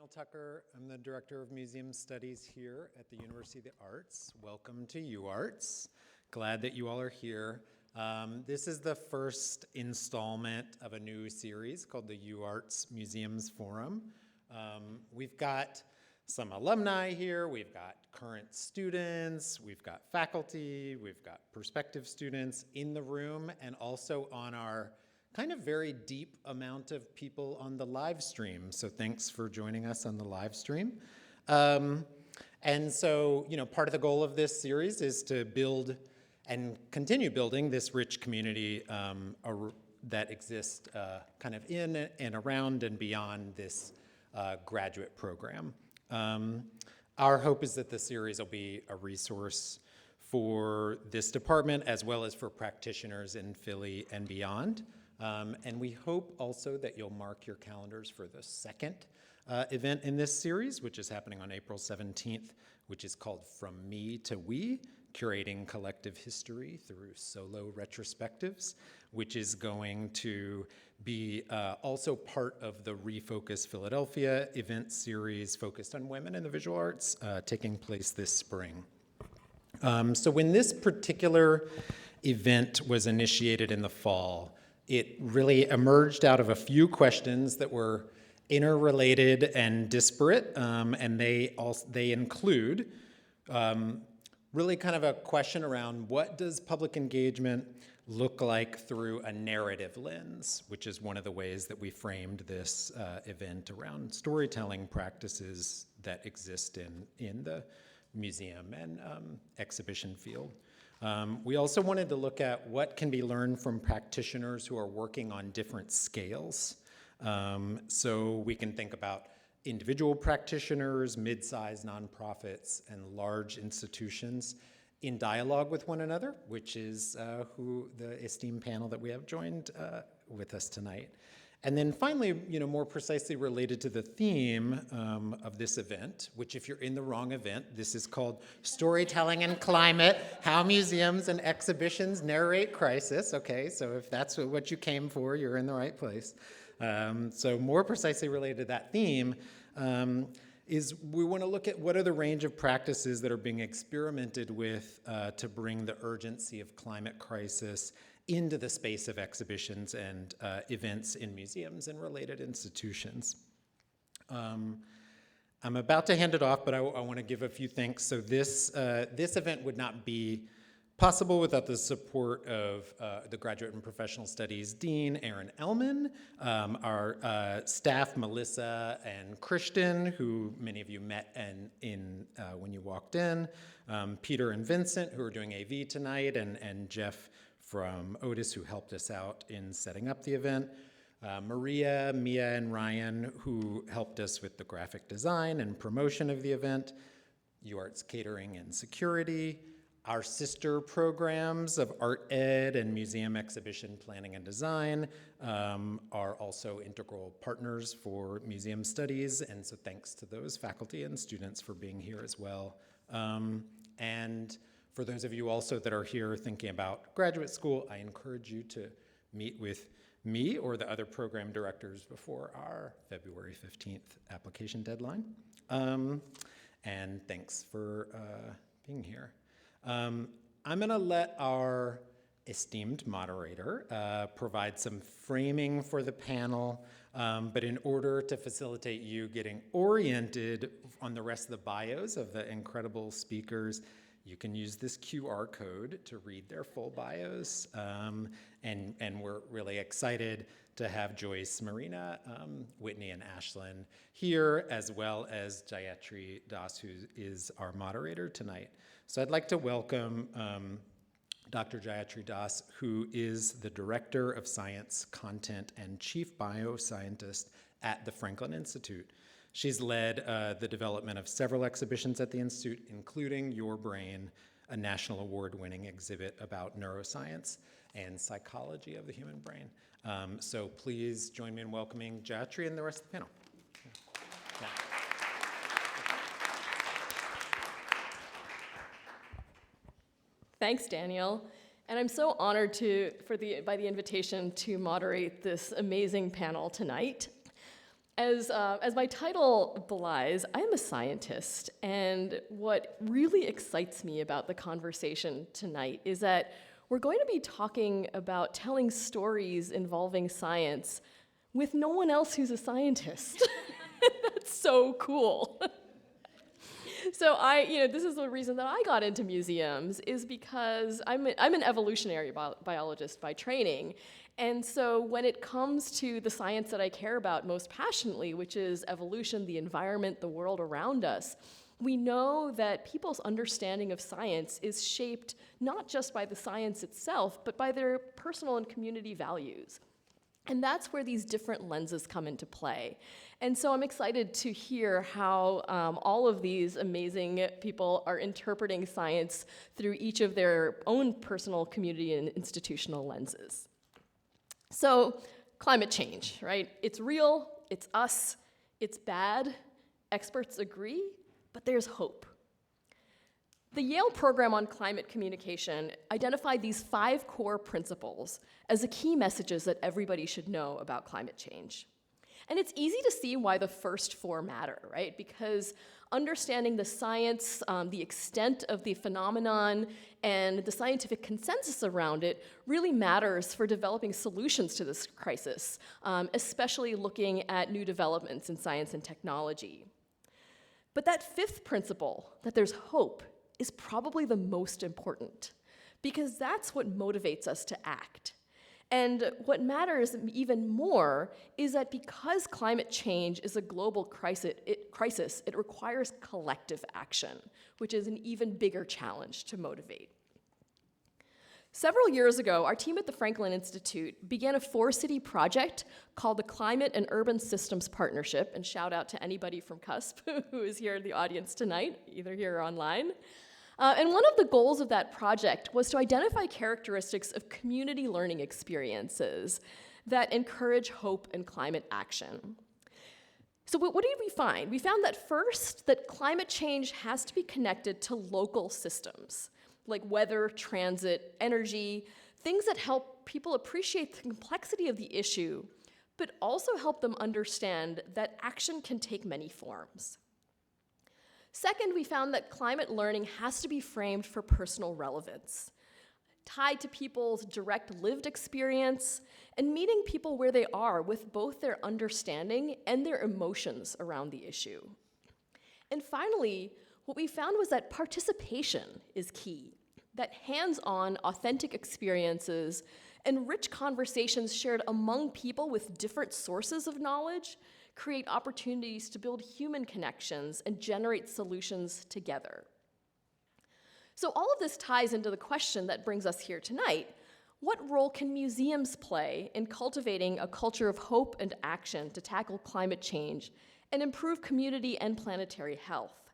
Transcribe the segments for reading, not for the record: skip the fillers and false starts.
Daniel Tucker. I'm the Director of Museum Studies here at the University of the Arts. Welcome to UArts. Glad that you all are here. This is the first installment of a new series called the UArts Museums Forum. We've got some alumni here, we've got current students, we've got faculty, we've got prospective students in the room, and also on our kind of very deep amount of people on the live stream. So thanks for joining us on the live stream. And so, part of the goal of this series is to build and continue building this rich community that exists kind of in and around and beyond this graduate program. Our hope is that the series will be a resource for this department as well as for practitioners in Philly and beyond. And we hope also that you'll mark your calendars for the second event in this series, which is happening on April 17th, which is called From Me to We, Curating Collective History Through Solo Retrospectives, which is going to be also part of the Refocus Philadelphia event series focused on women in the visual arts taking place this spring. So when this particular event was initiated in the fall, it really emerged out of a few questions that were interrelated and disparate, and they include really kind of a question around what does public engagement look like through a narrative lens, which is one of the ways that we framed this event around storytelling practices that exist in the museum and exhibition field. We also wanted to look at what can be learned from practitioners who are working on different scales. So we can think about individual practitioners, mid-sized nonprofits, and large institutions in dialogue with one another, which is who the esteemed panel that we have joined with us tonight. And then finally, more precisely related to the theme of this event, which if you're in the wrong event, this is called Storytelling and Climate, How Museums and Exhibitions Narrate Crisis. Okay, so if that's what you came for, you're in the right place. So more precisely related to that theme is we want to look at what are the range of practices that are being experimented with to bring the urgency of climate crisis into the space of exhibitions and events in museums and related institutions. I'm about to hand it off, but I want to give a few thanks. So this event would not be possible without the support of the Graduate and Professional Studies Dean, Aaron Ellman, our staff, Melissa and Christian, who many of you met when you walked in, Peter and Vincent, who are doing AV tonight, and Jeff from Otis, who helped us out in setting up the event, Maria, Mia, and Ryan, who helped us with the graphic design and promotion of the event, UArts Catering and Security, our sister programs of Art Ed and Museum Exhibition Planning and Design are also integral partners for museum studies, and so thanks to those faculty and students for being here as well. And for those of you also that are here thinking about graduate school, I encourage you to meet with me or the other program directors before our February 15th application deadline. And thanks for being here. I'm gonna let our esteemed moderator provide some framing for the panel, but in order to facilitate you getting oriented on the rest of the bios of the incredible speakers, you can use this QR code to read their full bios, and we're really excited to have Joyce, Marina, Whitney, and Ashlyn here, as well as Jayatri Das, who is our moderator tonight. So I'd like to welcome Dr. Jayatri Das, who is the Director of Science, Content, and Chief Bioscientist at the Franklin Institute. She's led the development of several exhibitions at the Institute, including Your Brain, a national award-winning exhibit about neuroscience and psychology of the human brain. So please join me in welcoming Jayatri and the rest of the panel. Yeah. Thanks, Daniel. And I'm so honored by the invitation to moderate this amazing panel tonight. As my title belies, I'm a scientist, and what really excites me about the conversation tonight is that we're going to be talking about telling stories involving science with no one else who's a scientist. That's so cool. So this is the reason that I got into museums, is because I'm an evolutionary biologist by training. And so when it comes to the science that I care about most passionately, which is evolution, the environment, the world around us, we know that people's understanding of science is shaped not just by the science itself, but by their personal and community values. And that's where these different lenses come into play. And so I'm excited to hear how all of these amazing people are interpreting science through each of their own personal, community, and institutional lenses. So climate change, right? It's real, it's us, it's bad, experts agree, but there's hope. The Yale program on climate communication identified these 5 core principles as the key messages that everybody should know about climate change. And it's easy to see why the first 4 matter, right? Because understanding the science, the extent of the phenomenon, and the scientific consensus around it really matters for developing solutions to this crisis, especially looking at new developments in science and technology. But that 5th principle, that there's hope, is probably the most important, because that's what motivates us to act. And what matters even more is that because climate change is a global crisis, it requires collective action, which is an even bigger challenge to motivate. Several years ago, our team at the Franklin Institute began a 4-city project called the Climate and Urban Systems Partnership, and shout out to anybody from CUSP who is here in the audience tonight, either here or online. And one of the goals of that project was to identify characteristics of community learning experiences that encourage hope and climate action. So what did we find? We found that first, that climate change has to be connected to local systems, like weather, transit, energy, things that help people appreciate the complexity of the issue, but also help them understand that action can take many forms. Second, we found that climate learning has to be framed for personal relevance, tied to people's direct lived experience, and meeting people where they are with both their understanding and their emotions around the issue. And finally, what we found was that participation is key, that hands-on, authentic experiences and rich conversations shared among people with different sources of knowledge create opportunities to build human connections and generate solutions together. So all of this ties into the question that brings us here tonight. What role can museums play in cultivating a culture of hope and action to tackle climate change and improve community and planetary health?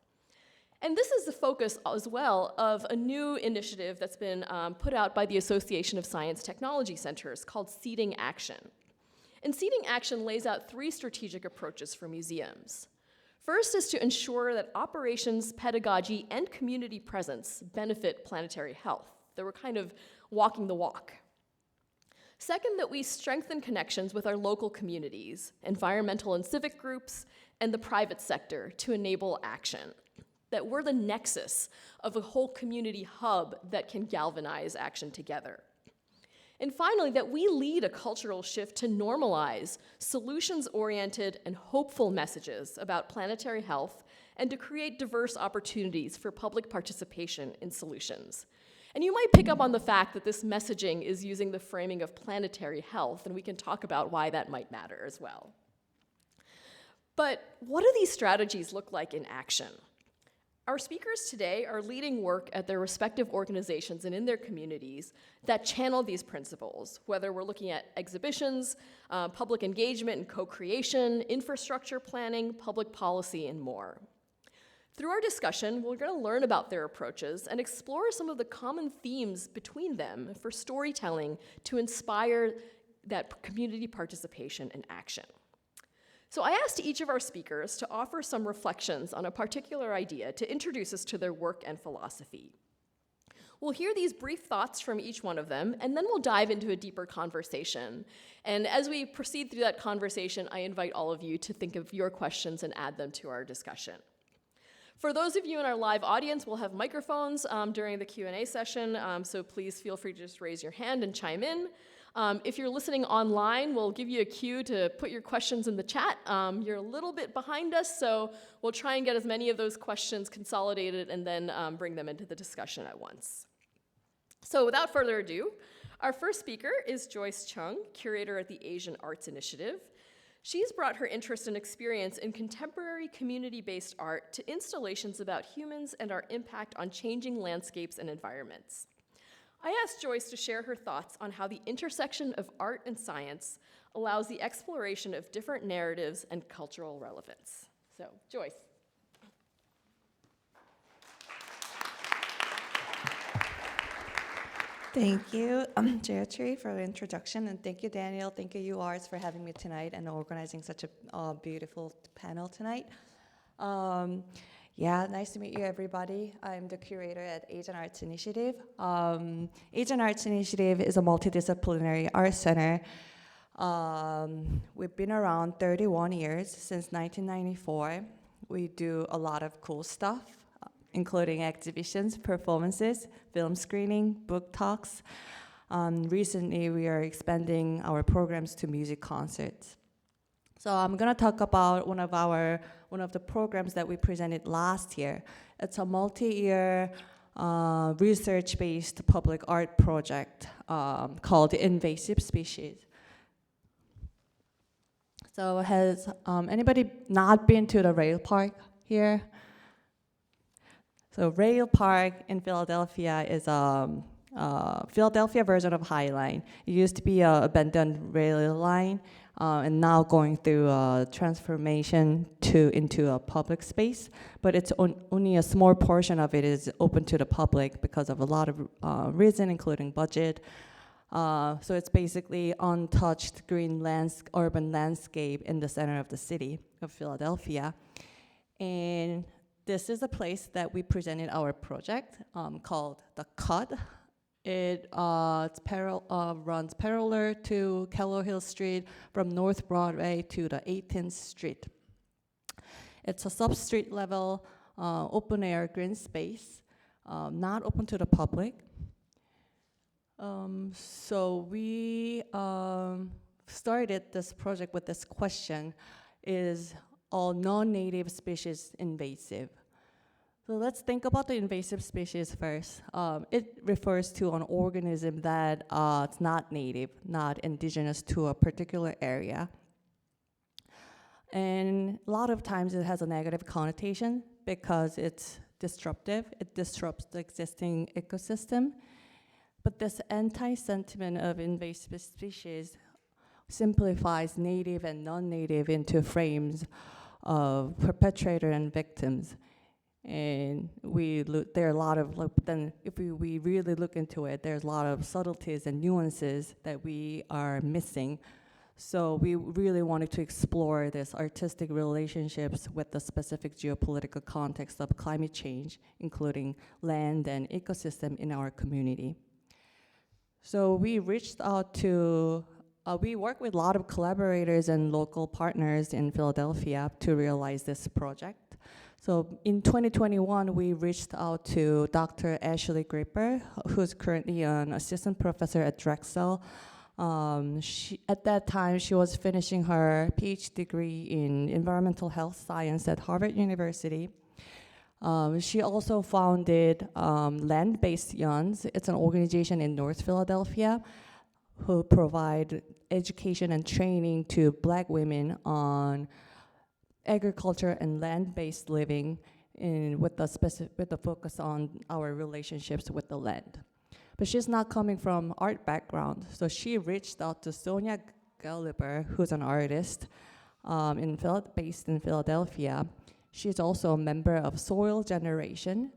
And this is the focus as well of a new initiative that's been put out by the Association of Science Technology Centers called Seeding Action. And Seeding Action lays out 3 strategic approaches for museums. First is to ensure that operations, pedagogy, and community presence benefit planetary health, that we're kind of walking the walk. Second, that we strengthen connections with our local communities, environmental and civic groups, and the private sector to enable action. That we're the nexus of a whole community hub that can galvanize action together. And finally, that we lead a cultural shift to normalize solutions-oriented and hopeful messages about planetary health and to create diverse opportunities for public participation in solutions. And you might pick up on the fact that this messaging is using the framing of planetary health, and we can talk about why that might matter as well. But what do these strategies look like in action? Our speakers today are leading work at their respective organizations and in their communities that channel these principles, whether we're looking at exhibitions, public engagement and co-creation, infrastructure planning, public policy, and more. Through our discussion, we're going to learn about their approaches and explore some of the common themes between them for storytelling to inspire that community participation and action. So I asked each of our speakers to offer some reflections on a particular idea to introduce us to their work and philosophy. We'll hear these brief thoughts from each one of them, and then we'll dive into a deeper conversation. And as we proceed through that conversation, I invite all of you to think of your questions and add them to our discussion. For those of you in our live audience, we'll have microphones during the Q&A session, so please feel free to just raise your hand and chime in. If you're listening online, we'll give you a cue to put your questions in the chat. You're a little bit behind us, so we'll try and get as many of those questions consolidated and then bring them into the discussion at once. So without further ado, our first speaker is Joyce Chung, curator at the Asian Arts Initiative. She's brought her interest and experience in contemporary community-based art to installations about humans and our impact on changing landscapes and environments. I asked Joyce to share her thoughts on how the intersection of art and science allows the exploration of different narratives and cultural relevance. So, Joyce. Thank you, Jayatri, for the introduction, and thank you, Daniel. Thank you, UArts, for having me tonight and organizing such a beautiful panel tonight. Yeah, nice to meet you, everybody. I'm the curator at Asian Arts Initiative. Asian Arts Initiative is a multidisciplinary art center. We've been around 31 years, since 1994. We do a lot of cool stuff, including exhibitions, performances, film screening, book talks. Recently, we are expanding our programs to music concerts. So I'm gonna talk about one of the programs that we presented last year. It's a multi-year research-based public art project called Invasive Species. So has anybody not been to the rail park here? So Rail Park in Philadelphia is a Philadelphia version of High Line. It used to be an abandoned rail line, and now going through a transformation into a public space. But it's only a small portion of it is open to the public because of a lot of reasons, including budget. So it's basically untouched green urban landscape in the center of the city of Philadelphia. And this is a place that we presented our project called The Cut. It runs parallel to Kellow Hill Street from North Broadway to the 18th Street. It's a sub-street level open air green space, not open to the public. So we started this project with this question: is all non-native species invasive? So let's think about the invasive species first. It refers to an organism that it's not native, not indigenous to a particular area. And a lot of times it has a negative connotation because it's disruptive. It disrupts the existing ecosystem. But this anti-sentiment of invasive species simplifies native and non-native into frames of perpetrator and victims. And there are a lot of, but then if we really look into it, there's a lot of subtleties and nuances that we are missing. So we really wanted to explore this artistic relationships with the specific geopolitical context of climate change, including land and ecosystem in our community. So we reached out to, we work with a lot of collaborators and local partners in Philadelphia to realize this project. So in 2021, we reached out to Dr. Ashley Gripper, who's currently an assistant professor at Drexel. At that time, she was finishing her PhD degree in environmental health science at Harvard University. She also founded Land-Based Yuns. It's an organization in North Philadelphia who provide education and training to Black women on agriculture and land-based living with the focus on our relationships with the land. But she's not coming from art background, so she reached out to Sonia Gulliver, who's an artist based in Philadelphia. She's also a member of Soil Generation.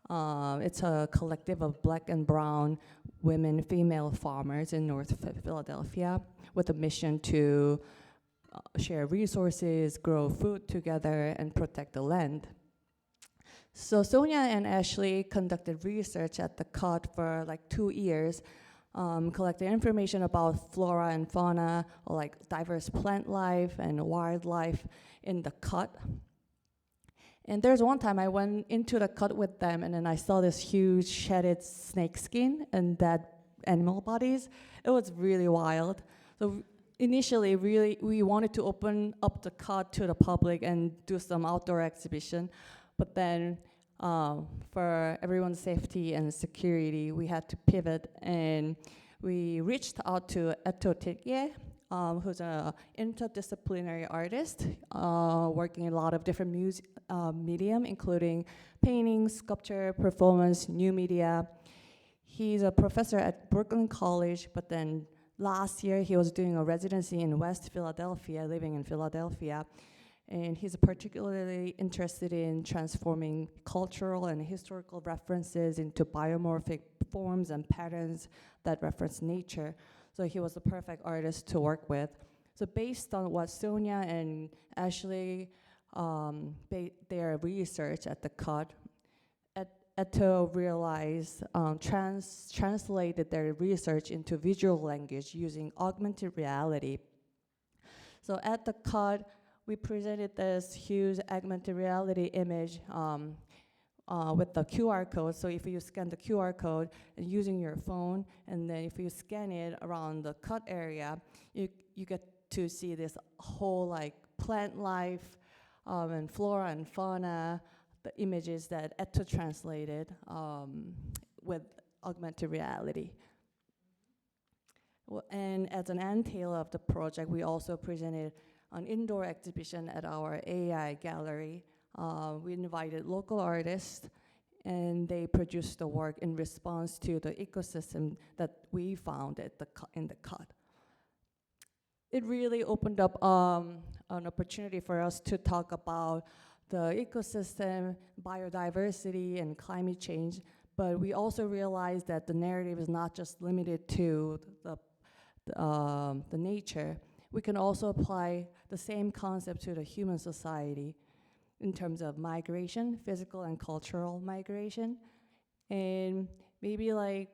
It's a collective of Black and brown women, female farmers in North Philadelphia with a mission to share resources, grow food together, and protect the land. So Sonia and Ashley conducted research at the CUT for like 2 years, collecting information about flora and fauna, or like diverse plant life and wildlife in the CUT. And there's one time I went into the CUT with them, and then I saw this huge shedded snake skin and dead animal bodies. It was really wild. So initially, really, we wanted to open up the CUT to the public and do some outdoor exhibition. But then for everyone's safety and security, we had to pivot, and we reached out to Eto Tirye, who's an interdisciplinary artist, working in a lot of different medium, including painting, sculpture, performance, new media. He's a professor at Brooklyn College, but then last year he was doing a residency in West Philadelphia, living in Philadelphia. And he's particularly interested in transforming cultural and historical references into biomorphic forms and patterns that reference nature. So he was the perfect artist to work with. So based on what Sonia and Ashley, their research at the CUT, Eto realized, translated their research into visual language using augmented reality. So at the CUT, we presented this huge augmented reality image with the QR code. So if you scan the QR code and using your phone, and then if you scan it around the CUT area, you get to see this whole like plant life and flora and fauna, the images that Eto translated with augmented reality. Well, and as an entail of the project, we also presented an indoor exhibition at our AI gallery. We invited local artists, and they produced the work in response to the ecosystem that we found at in the CUT. It really opened up an opportunity for us to talk about the ecosystem, biodiversity, and climate change, but we also realized that the narrative is not just limited to the nature. We can also apply the same concept to the human society in terms of migration, physical and cultural migration. And maybe like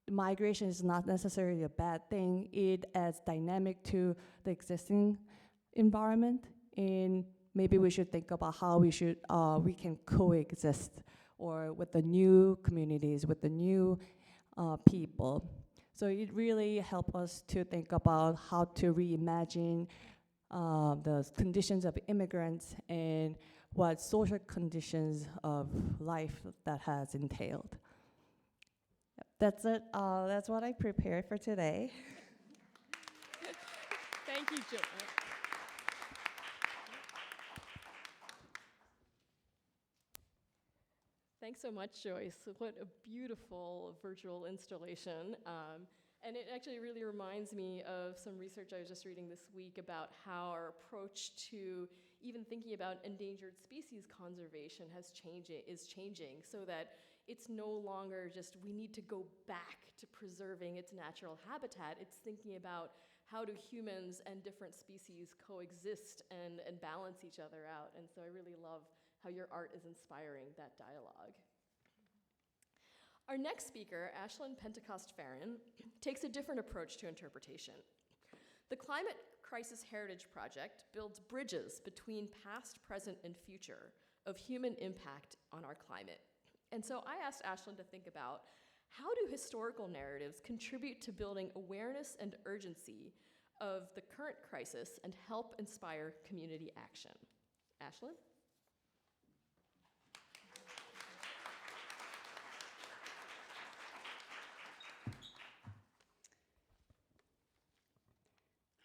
migration is not necessarily a bad thing. It adds dynamic to the existing environment, and maybe we should think about how we can coexist, or with the new communities, with the new people. So it really helped us to think about how to reimagine the conditions of immigrants and what social conditions of life that has entailed. That's it. That's what I prepared for today. Thank you, Joy. Thanks so much, Joyce. What a beautiful virtual installation. And it actually really reminds me of some research I was just reading this week about how our approach to even thinking about endangered species conservation is changing, so that it's no longer just we need to go back to preserving its natural habitat. It's thinking about how do humans and different species coexist and balance each other out. And so I really love how your art is inspiring that dialogue. Our next speaker, Ashlyn Pentecost-Farron, takes a different approach to interpretation. The Climate Crisis Heritage Project builds bridges between past, present, and future of human impact on our climate. And so I asked Ashlyn to think about, how do historical narratives contribute to building awareness and urgency of the current crisis and help inspire community action? Ashlyn?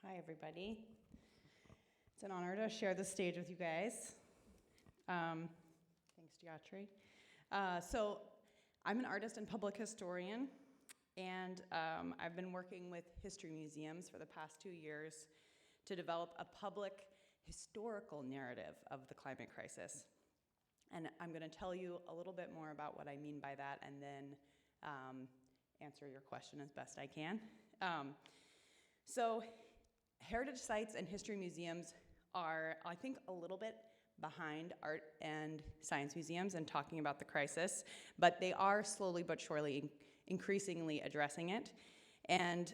Hi, everybody. It's an honor to share the stage with you guys. Thanks, Geoffrey. So I'm an artist and public historian, and I've been working with history museums for the past 2 years to develop a public historical narrative of the climate crisis. And I'm going to tell you a little bit more about what I mean by that, and then answer your question as best I can. So heritage sites and history museums are, I think, a little bit behind art and science museums and talking about the crisis, but they are slowly but surely increasingly addressing it. And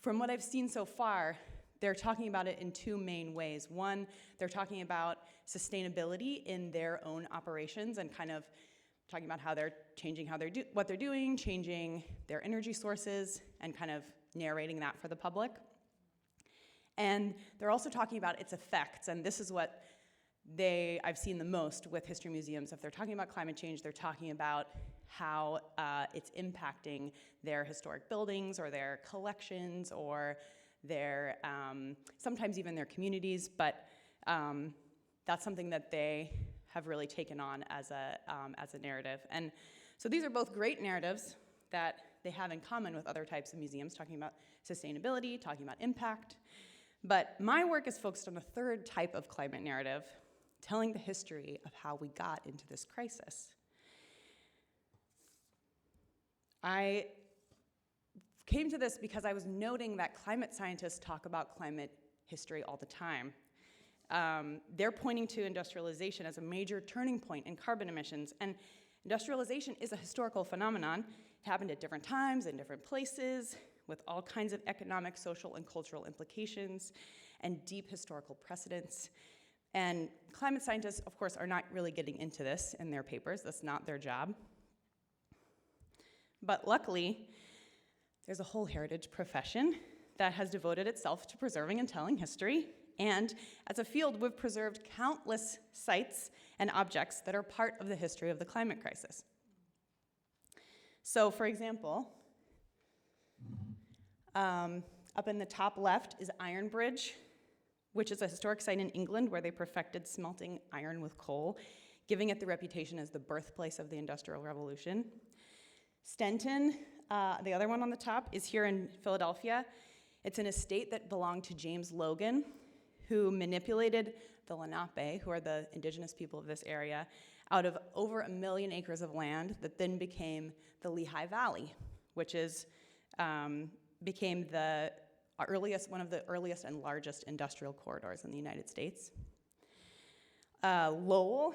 from what I've seen so far, they're talking about it in two main ways. One, they're talking about sustainability in their own operations and kind of talking about how they're changing what they're doing, changing their energy sources, and kind of narrating that for the public. And they're also talking about its effects, and this is what I've seen the most with history museums. If they're talking about climate change, they're talking about how it's impacting their historic buildings or their collections or their, sometimes even their communities, but that's something that they have really taken on as a narrative. And so these are both great narratives that they have in common with other types of museums, talking about sustainability, talking about impact. But my work is focused on a third type of climate narrative, telling the history of how we got into this crisis. I came to this because I was noting that climate scientists talk about climate history all the time. They're pointing to industrialization as a major turning point in carbon emissions, and industrialization is a historical phenomenon. It happened at different times, in different places, with all kinds of economic, social, and cultural implications, and deep historical precedents. And climate scientists, of course, are not really getting into this in their papers. That's not their job. But luckily, there's a whole heritage profession that has devoted itself to preserving and telling history. And as a field, we've preserved countless sites and objects that are part of the history of the climate crisis. So, for example, up in the top left is Iron Bridge, which is a historic site in England where they perfected smelting iron with coal, giving it the reputation as the birthplace of the Industrial Revolution. Stenton, the other one on the top, is here in Philadelphia. It's an estate that belonged to James Logan, who manipulated the Lenape, who are the indigenous people of this area, out of over 1 million acres of land that then became the Lehigh Valley, which became one of the earliest and largest industrial corridors in the United States. Lowell,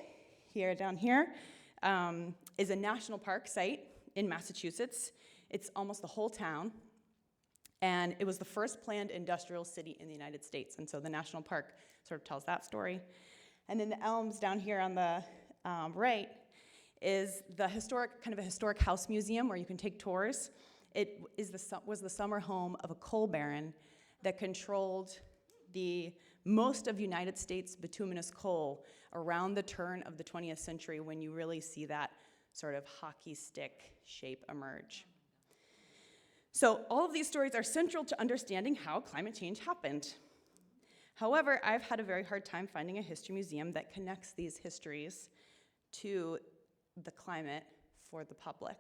down here, is a national park site in Massachusetts. It's almost the whole town, and it was the first planned industrial city in the United States, and so the national park sort of tells that story. And then the Elms down here on the right is the historic house museum where you can take tours. It was the summer home of a coal baron that controlled most of United States bituminous coal around the turn of the 20th century, when you really see that sort of hockey stick shape emerge. So all of these stories are central to understanding how climate change happened. However, I've had a very hard time finding a history museum that connects these histories to the climate for the public.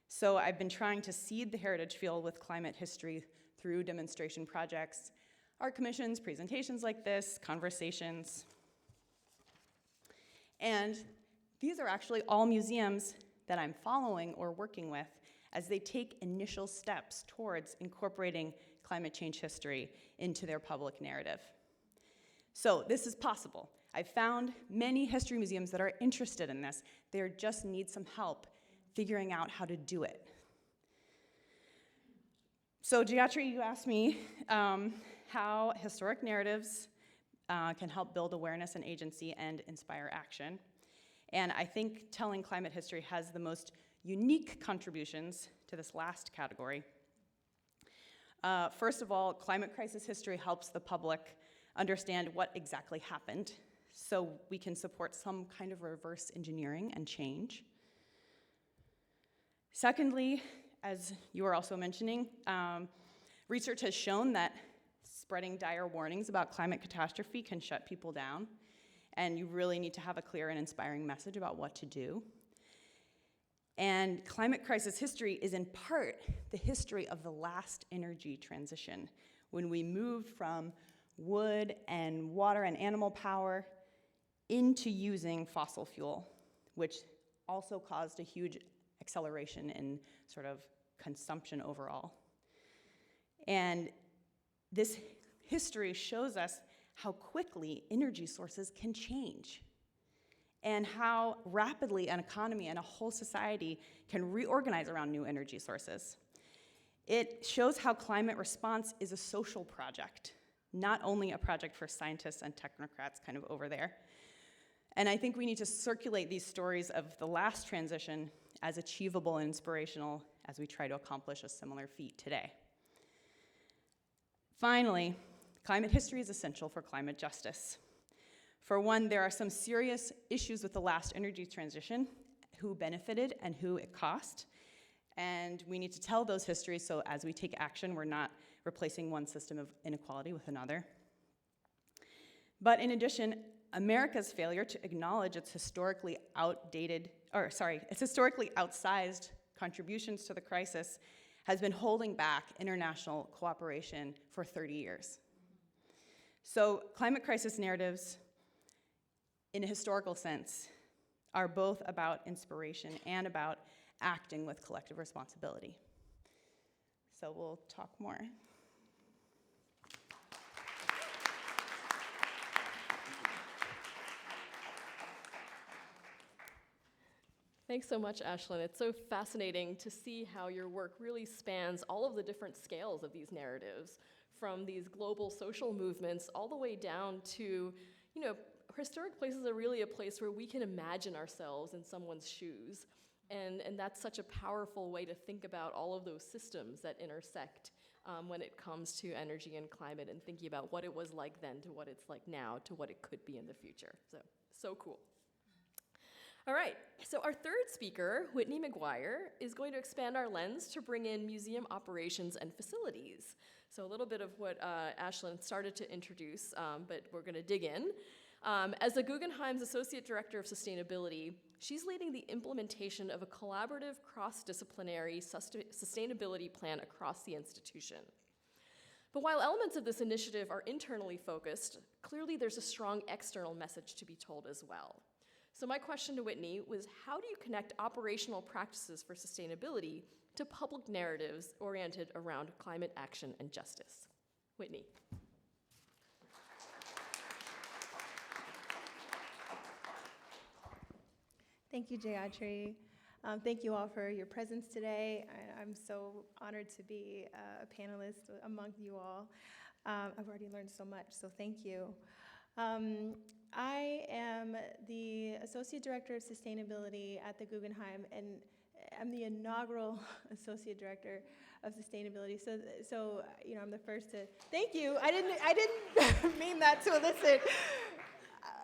So I've been trying to seed the heritage field with climate history through demonstration projects, art commissions, presentations like this, conversations. And these are actually all museums that I'm following or working with as they take initial steps towards incorporating climate change history into their public narrative. So this is possible. I've found many history museums that are interested in this. They just need some help figuring out how to do it. So Gayatri, you asked me how historic narratives can help build awareness and agency and inspire action. And I think telling climate history has the most unique contributions to this last category. First of all, climate crisis history helps the public understand what exactly happened, so we can support some kind of reverse engineering and change. Secondly, as you were also mentioning, research has shown that spreading dire warnings about climate catastrophe can shut people down, and you really need to have a clear and inspiring message about what to do. And climate crisis history is in part the history of the last energy transition, when we moved from wood and water and animal power into using fossil fuel, which also caused a huge acceleration in sort of consumption overall. And this history shows us how quickly energy sources can change and how rapidly an economy and a whole society can reorganize around new energy sources. It shows how climate response is a social project, not only a project for scientists and technocrats kind of over there. And I think we need to circulate these stories of the last transition as achievable and inspirational as we try to accomplish a similar feat today. Finally, climate history is essential for climate justice. For one, there are some serious issues with the last energy transition, who benefited and who it cost. And we need to tell those histories so as we take action, we're not replacing one system of inequality with another. But in addition, America's failure to acknowledge its historically outsized contributions to the crisis has been holding back international cooperation for 30 years. So climate crisis narratives, in a historical sense, are both about inspiration and about acting with collective responsibility. So we'll talk more. Thanks so much, Ashlyn. It's so fascinating to see how your work really spans all of the different scales of these narratives, from these global social movements all the way down to, historic places are really a place where we can imagine ourselves in someone's shoes. And that's such a powerful way to think about all of those systems that intersect when it comes to energy and climate, and thinking about what it was like then to what it's like now to what it could be in the future. So cool. All right, so our third speaker, Whitney McGuire, is going to expand our lens to bring in museum operations and facilities. So a little bit of what Ashlyn started to introduce, but we're going to dig in. As the Guggenheim's Associate Director of Sustainability, she's leading the implementation of a collaborative, cross-disciplinary sustainability plan across the institution. But while elements of this initiative are internally focused, clearly there's a strong external message to be told as well. So my question to Whitney was, how do you connect operational practices for sustainability to public narratives oriented around climate action and justice? Whitney. Thank you, Jayatri. Thank you all for your presence today. I'm so honored to be a panelist among you all. I've already learned so much, so thank you. I am the Associate Director of Sustainability at the Guggenheim, and I'm the inaugural Associate Director of Sustainability. So I'm the first to thank you. I didn't mean that to elicit,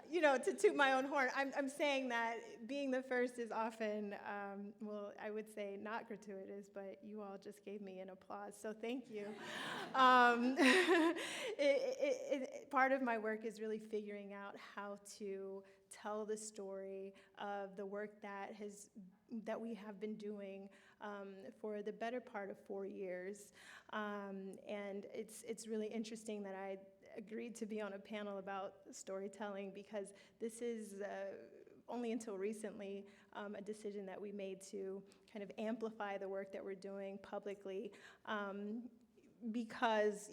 to toot my own horn. I'm saying that being the first is often, I would say not gratuitous, but you all just gave me an applause, so thank you. Part of my work is really figuring out how to tell the story of the work that we have been doing for the better part of 4 years. And it's really interesting that I agreed to be on a panel about storytelling, because this is only until recently a decision that we made to kind of amplify the work that we're doing publicly, because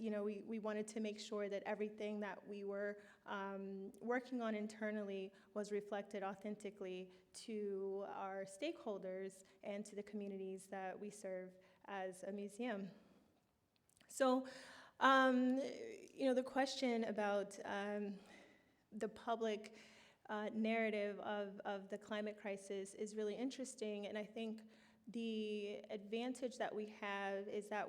we wanted to make sure that everything that we were working on internally was reflected authentically to our stakeholders and to the communities that we serve as a museum. So the question about the public narrative of the climate crisis is really interesting, and I think the advantage that we have is that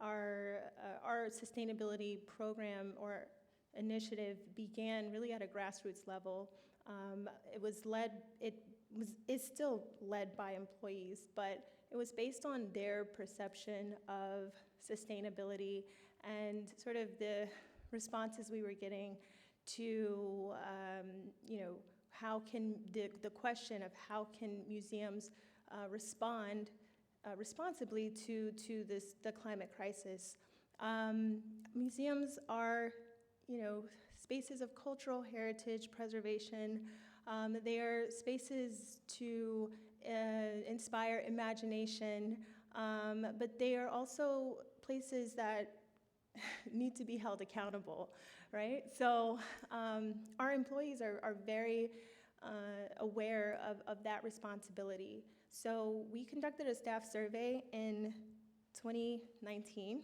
our sustainability program or initiative began really at a grassroots level. It's still led by employees, but it was based on their perception of sustainability and sort of the responses we were getting to, how can the question of how can museums respond responsibly to the climate crisis. Museums are, spaces of cultural heritage preservation. They are spaces to inspire imagination, but they are also places that need to be held accountable, right? So our employees are very aware of that responsibility. So we conducted a staff survey in 2019,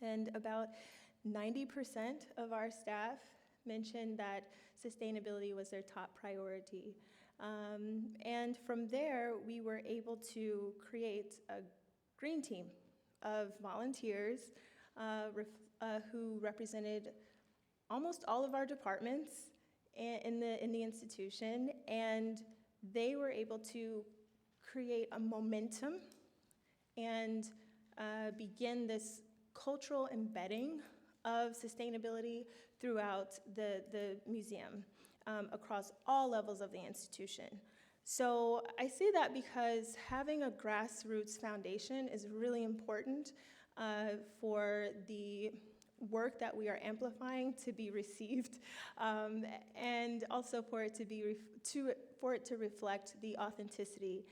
and about 90% of our staff mentioned that sustainability was their top priority. And from there, we were able to create a green team of volunteers who represented almost all of our departments in the institution, and they were able to create a momentum and begin this cultural embedding of sustainability throughout the museum across all levels of the institution. So I say that because having a grassroots foundation is really important for the work that we are amplifying to be received, and also for it to reflect the authenticity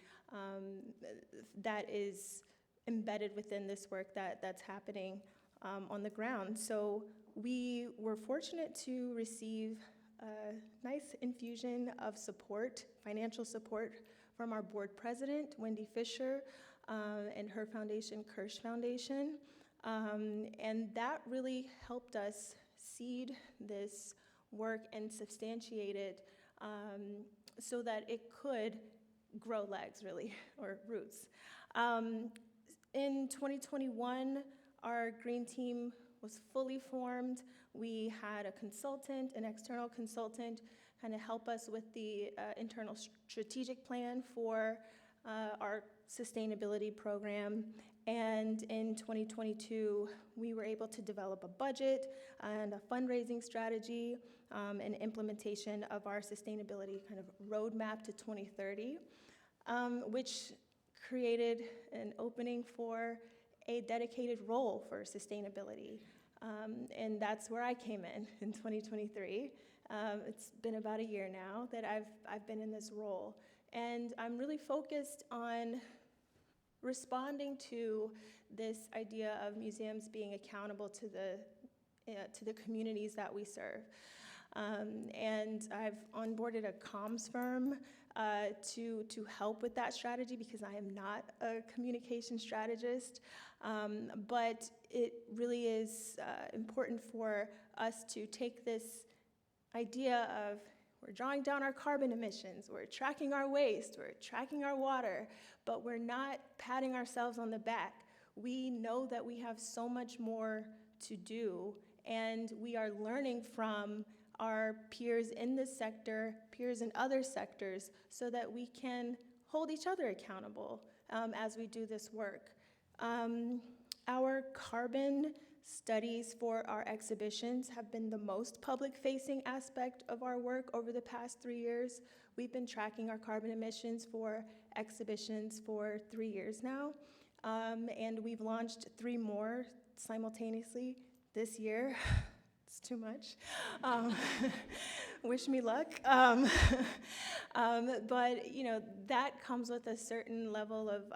that is embedded within this work that's happening on the ground. So we were fortunate to receive a nice infusion of support, financial support, from our board president, Wendy Fisher, and her foundation, Kirsch Foundation. And that really helped us seed this work and substantiate it so that it could grow legs, really, or roots. In 2021, our green team was fully formed. We had a consultant, an external consultant, kind of help us with the internal strategic plan for our sustainability program. And in 2022, we were able to develop a budget and a fundraising strategy and implementation of our sustainability kind of roadmap to 2030, which created an opening for a dedicated role for sustainability. And that's where I came in 2023. It's been about a year now that I've been in this role. And I'm really focused on responding to this idea of museums being accountable to the communities that we serve. And I've onboarded a comms firm to help with that strategy, because I am not a communication strategist. But it really is important for us to take this idea of we're drawing down our carbon emissions, we're tracking our waste, we're tracking our water, but we're not patting ourselves on the back. We know that we have so much more to do, and we are learning from our peers in this sector, peers in other sectors, so that we can hold each other accountable as we do this work. Our carbon studies for our exhibitions have been the most public-facing aspect of our work over the past 3 years. We've been tracking our carbon emissions for exhibitions for 3 years now, and we've launched 3 more simultaneously this year. It's too much. Wish me luck. But you know, that comes with a certain level of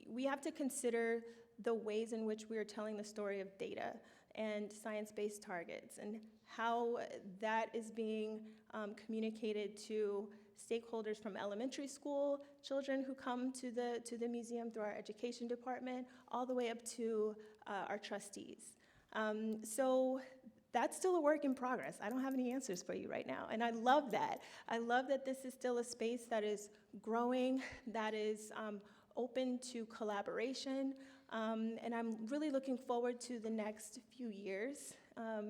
we have to consider the ways in which we are telling the story of data and science-based targets, and how that is being communicated to stakeholders from elementary school children who come to the museum through our education department, all the way up to our trustees. So that's still a work in progress. I don't have any answers for you right now, and I love that. I love that this is still a space that is growing, that is open to collaboration, and I'm really looking forward to the next few years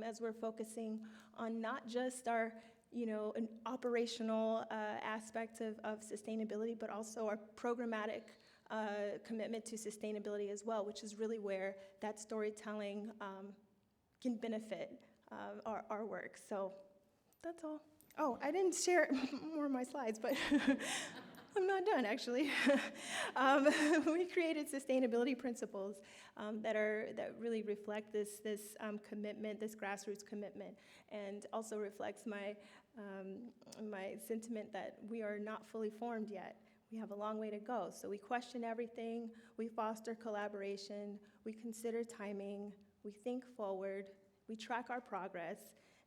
as we're focusing on not just our, an operational aspect of sustainability, but also our programmatic commitment to sustainability as well, which is really where that storytelling can benefit our work. So that's all. Oh, I didn't share more of my slides, but I'm not done, actually. We created sustainability principles that really reflect this commitment, this grassroots commitment, and also reflects my sentiment that we are not fully formed yet. we have a long way to go. So we question everything, we foster collaboration, we consider timing, we think forward, we track our progress,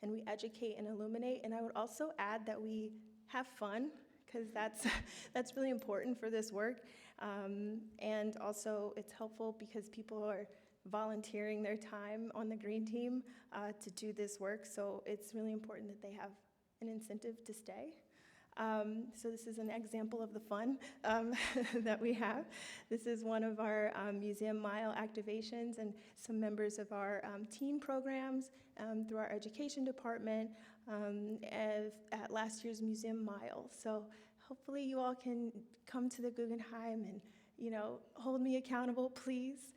and we educate and illuminate. And I would also add that we have fun, because that's really important for this work. And also it's helpful because people are volunteering their time on the green team to do this work. So it's really important that they have an incentive to stay. So this is an example of the fun that we have. This is one of our Museum Mile activations, and some members of our teen programs through our education department at last year's Museum Mile. So hopefully you all can come to the Guggenheim and, hold me accountable, please.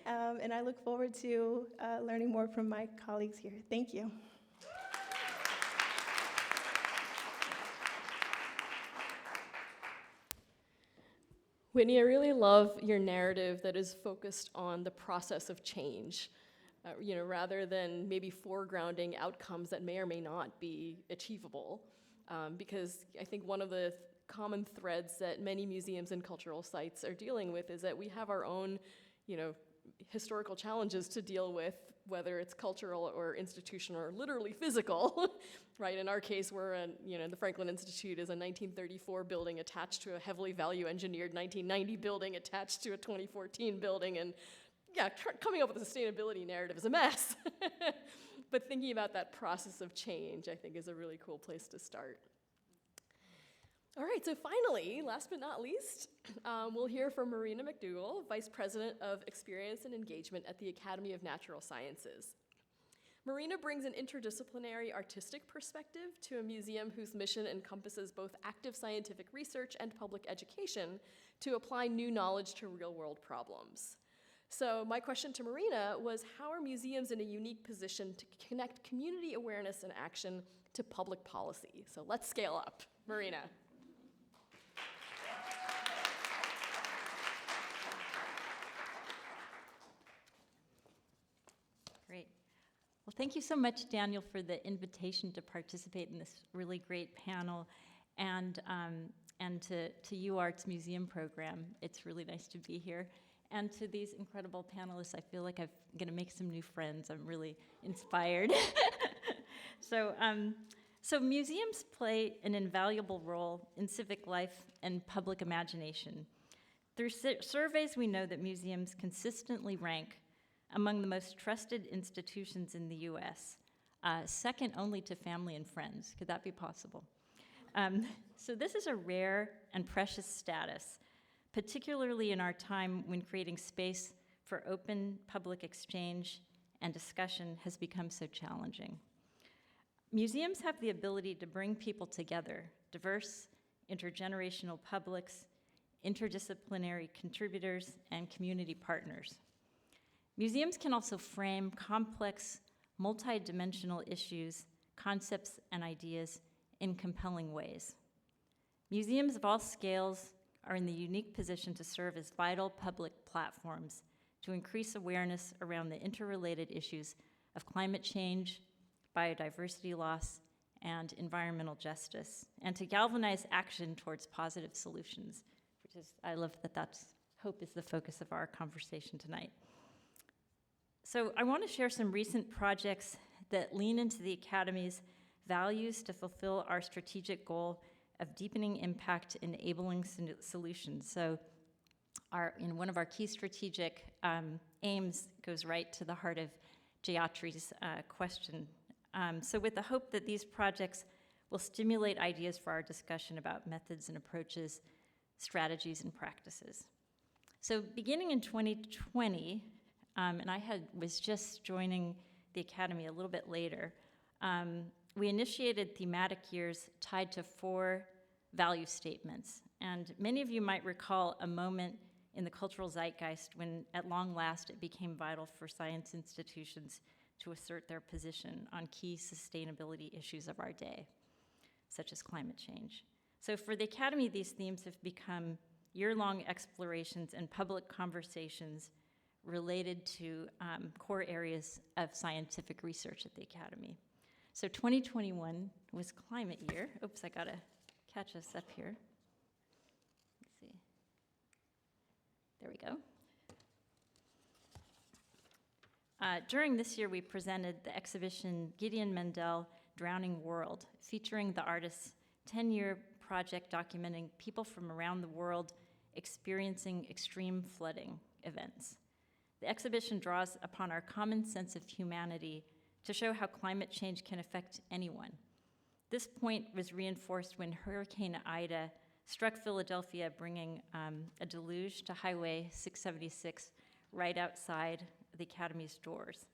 And I look forward to learning more from my colleagues here. Thank you. Whitney, I really love your narrative that is focused on the process of change, rather than maybe foregrounding outcomes that may or may not be achievable. Because I think one of the common threads that many museums and cultural sites are dealing with is that we have our own, historical challenges to deal with, whether it's cultural or institutional or literally physical, right? In our case, the Franklin Institute is a 1934 building attached to a heavily value-engineered 1990 building attached to a 2014 building, and coming up with a sustainability narrative is a mess. But thinking about that process of change, I think, is a really cool place to start. All right, so finally, last but not least, we'll hear from Marina McDougall, Vice President of Experience and Engagement at the Academy of Natural Sciences. Marina brings an interdisciplinary artistic perspective to a museum whose mission encompasses both active scientific research and public education to apply new knowledge to real-world problems. So my question to Marina was, how are museums in a unique position to connect community awareness and action to public policy? So let's scale up. Marina. Great. Well, thank you so much, Daniel, for the invitation to participate in this really great panel, and to UArts Museum Program. It's really nice to be here. And to these incredible panelists, I feel like I'm going to make some new friends. I'm really inspired. So museums play an invaluable role in civic life and public imagination. Through surveys, we know that museums consistently rank among the most trusted institutions in the US, second only to family and friends. Could that be possible? So this is a rare and precious status, particularly in our time when creating space for open public exchange and discussion has become so challenging. Museums have the ability to bring people together, diverse, intergenerational publics, interdisciplinary contributors, and community partners. Museums can also frame complex, multidimensional issues, concepts, and ideas in compelling ways. Museums of all scales are in the unique position to serve as vital public platforms to increase awareness around the interrelated issues of climate change, biodiversity loss, and environmental justice, and to galvanize action towards positive solutions, which is, I love that hope is the focus of our conversation tonight. So I want to share some recent projects that lean into the Academy's values to fulfill our strategic goal of deepening impact, enabling solutions. So one of our key strategic aims goes right to the heart of Jayatri's question. So with the hope that these projects will stimulate ideas for our discussion about methods and approaches, strategies and practices. So beginning in 2020, and I was just joining the Academy a little bit later, we initiated thematic years tied to 4 value statements. And many of you might recall a moment in the cultural zeitgeist when, at long last, it became vital for science institutions to assert their position on key sustainability issues of our day, such as climate change. So for the Academy, these themes have become year-long explorations and public conversations related to core areas of scientific research at the Academy. So 2021 was climate year. Oops, I gotta catch us up here. There we go. During this year, we presented the exhibition Gideon Mendel, Drowning World, featuring the artist's 10-year project documenting people from around the world experiencing extreme flooding events. The exhibition draws upon our common sense of humanity to show how climate change can affect anyone. This point was reinforced when Hurricane Ida struck Philadelphia, bringing a deluge to Highway 676 right outside the Academy's doors.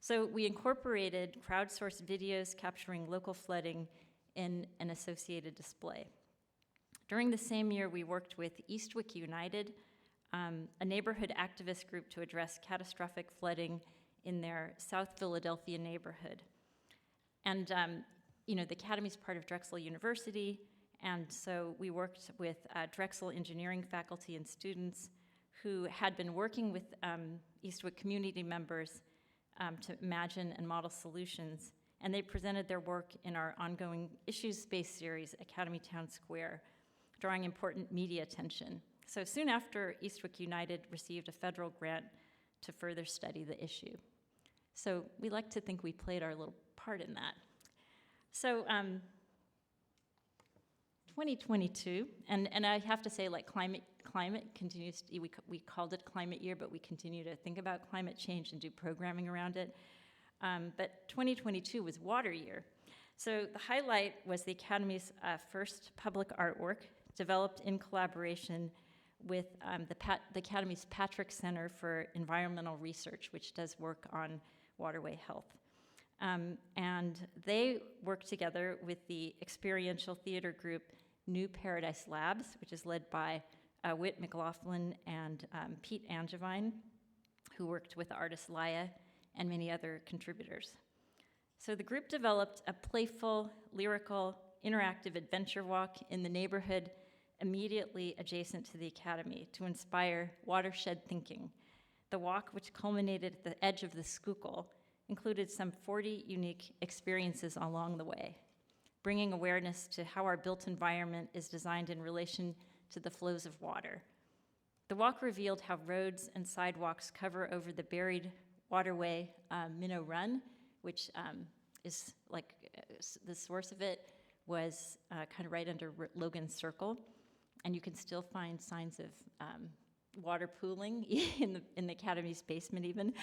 So we incorporated crowdsourced videos capturing local flooding in an associated display. During the same year, we worked with Eastwick United, a neighborhood activist group to address catastrophic flooding in their South Philadelphia neighborhood. And the Academy's part of Drexel University, and so we worked with Drexel engineering faculty and students who had been working with Eastwick community members to imagine and model solutions, and they presented their work in our ongoing issues-based series, Academy Town Square, drawing important media attention. So soon after, Eastwick United received a federal grant to further study the issue. So we like to think we played our little part in that. So 2022, and I have to say, like, climate continues, we called it climate year, but we continue to think about climate change and do programming around it. But 2022 was water year. So the highlight was the Academy's first public artwork, developed in collaboration with the Academy's Patrick Center for Environmental Research, which does work on waterway health. And they work together with the experiential theater group New Paradise Labs, which is led by Whit McLaughlin and Pete Angevine, who worked with the artist Laya and many other contributors. So the group developed a playful, lyrical, interactive adventure walk in the neighborhood immediately adjacent to the Academy to inspire watershed thinking. The walk, which culminated at the edge of the Schuylkill, included some 40 unique experiences along the way, bringing awareness to how our built environment is designed in relation to the flows of water. The walk revealed how roads and sidewalks cover over the buried waterway Minnow Run, which is like the source of it was kind of right under Logan Circle, and you can still find signs of water pooling in the Academy's basement even,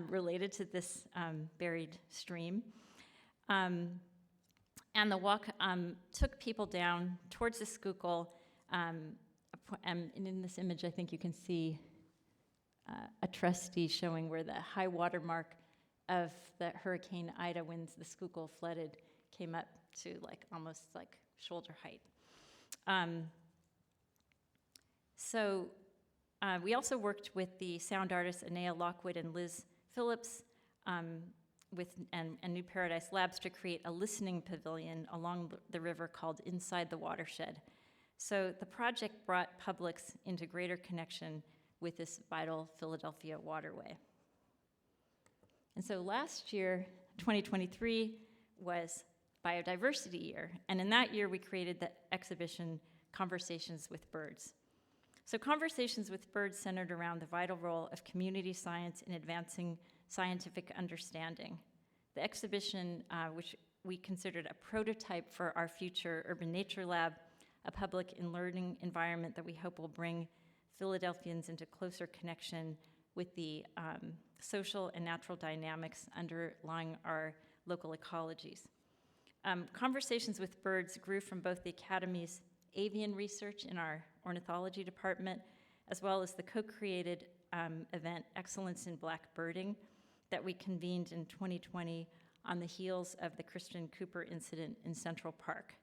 related to this buried stream. And the walk took people down towards the Schuylkill, and in this image I think you can see a trustee showing where the high water mark of the Hurricane Ida, when the Schuylkill flooded, came up to almost shoulder height. We also worked with the sound artists Anea Lockwood and Liz Phillips and New Paradise Labs to create a listening pavilion along the river called Inside the Watershed. So the project brought publics into greater connection with this vital Philadelphia waterway. And so last year, 2023, was Biodiversity Year, and in that year we created the exhibition Conversations with Birds. So Conversations with Birds centered around the vital role of community science in advancing scientific understanding. The exhibition, which we considered a prototype for our future Urban Nature Lab, a public and learning environment that we hope will bring Philadelphians into closer connection with the social and natural dynamics underlying our local ecologies. Conversations with Birds grew from both the Academy's avian research in our ornithology department, as well as the co-created event Excellence in Black Birding that we convened in 2020 on the heels of the Christian Cooper incident in Central Park.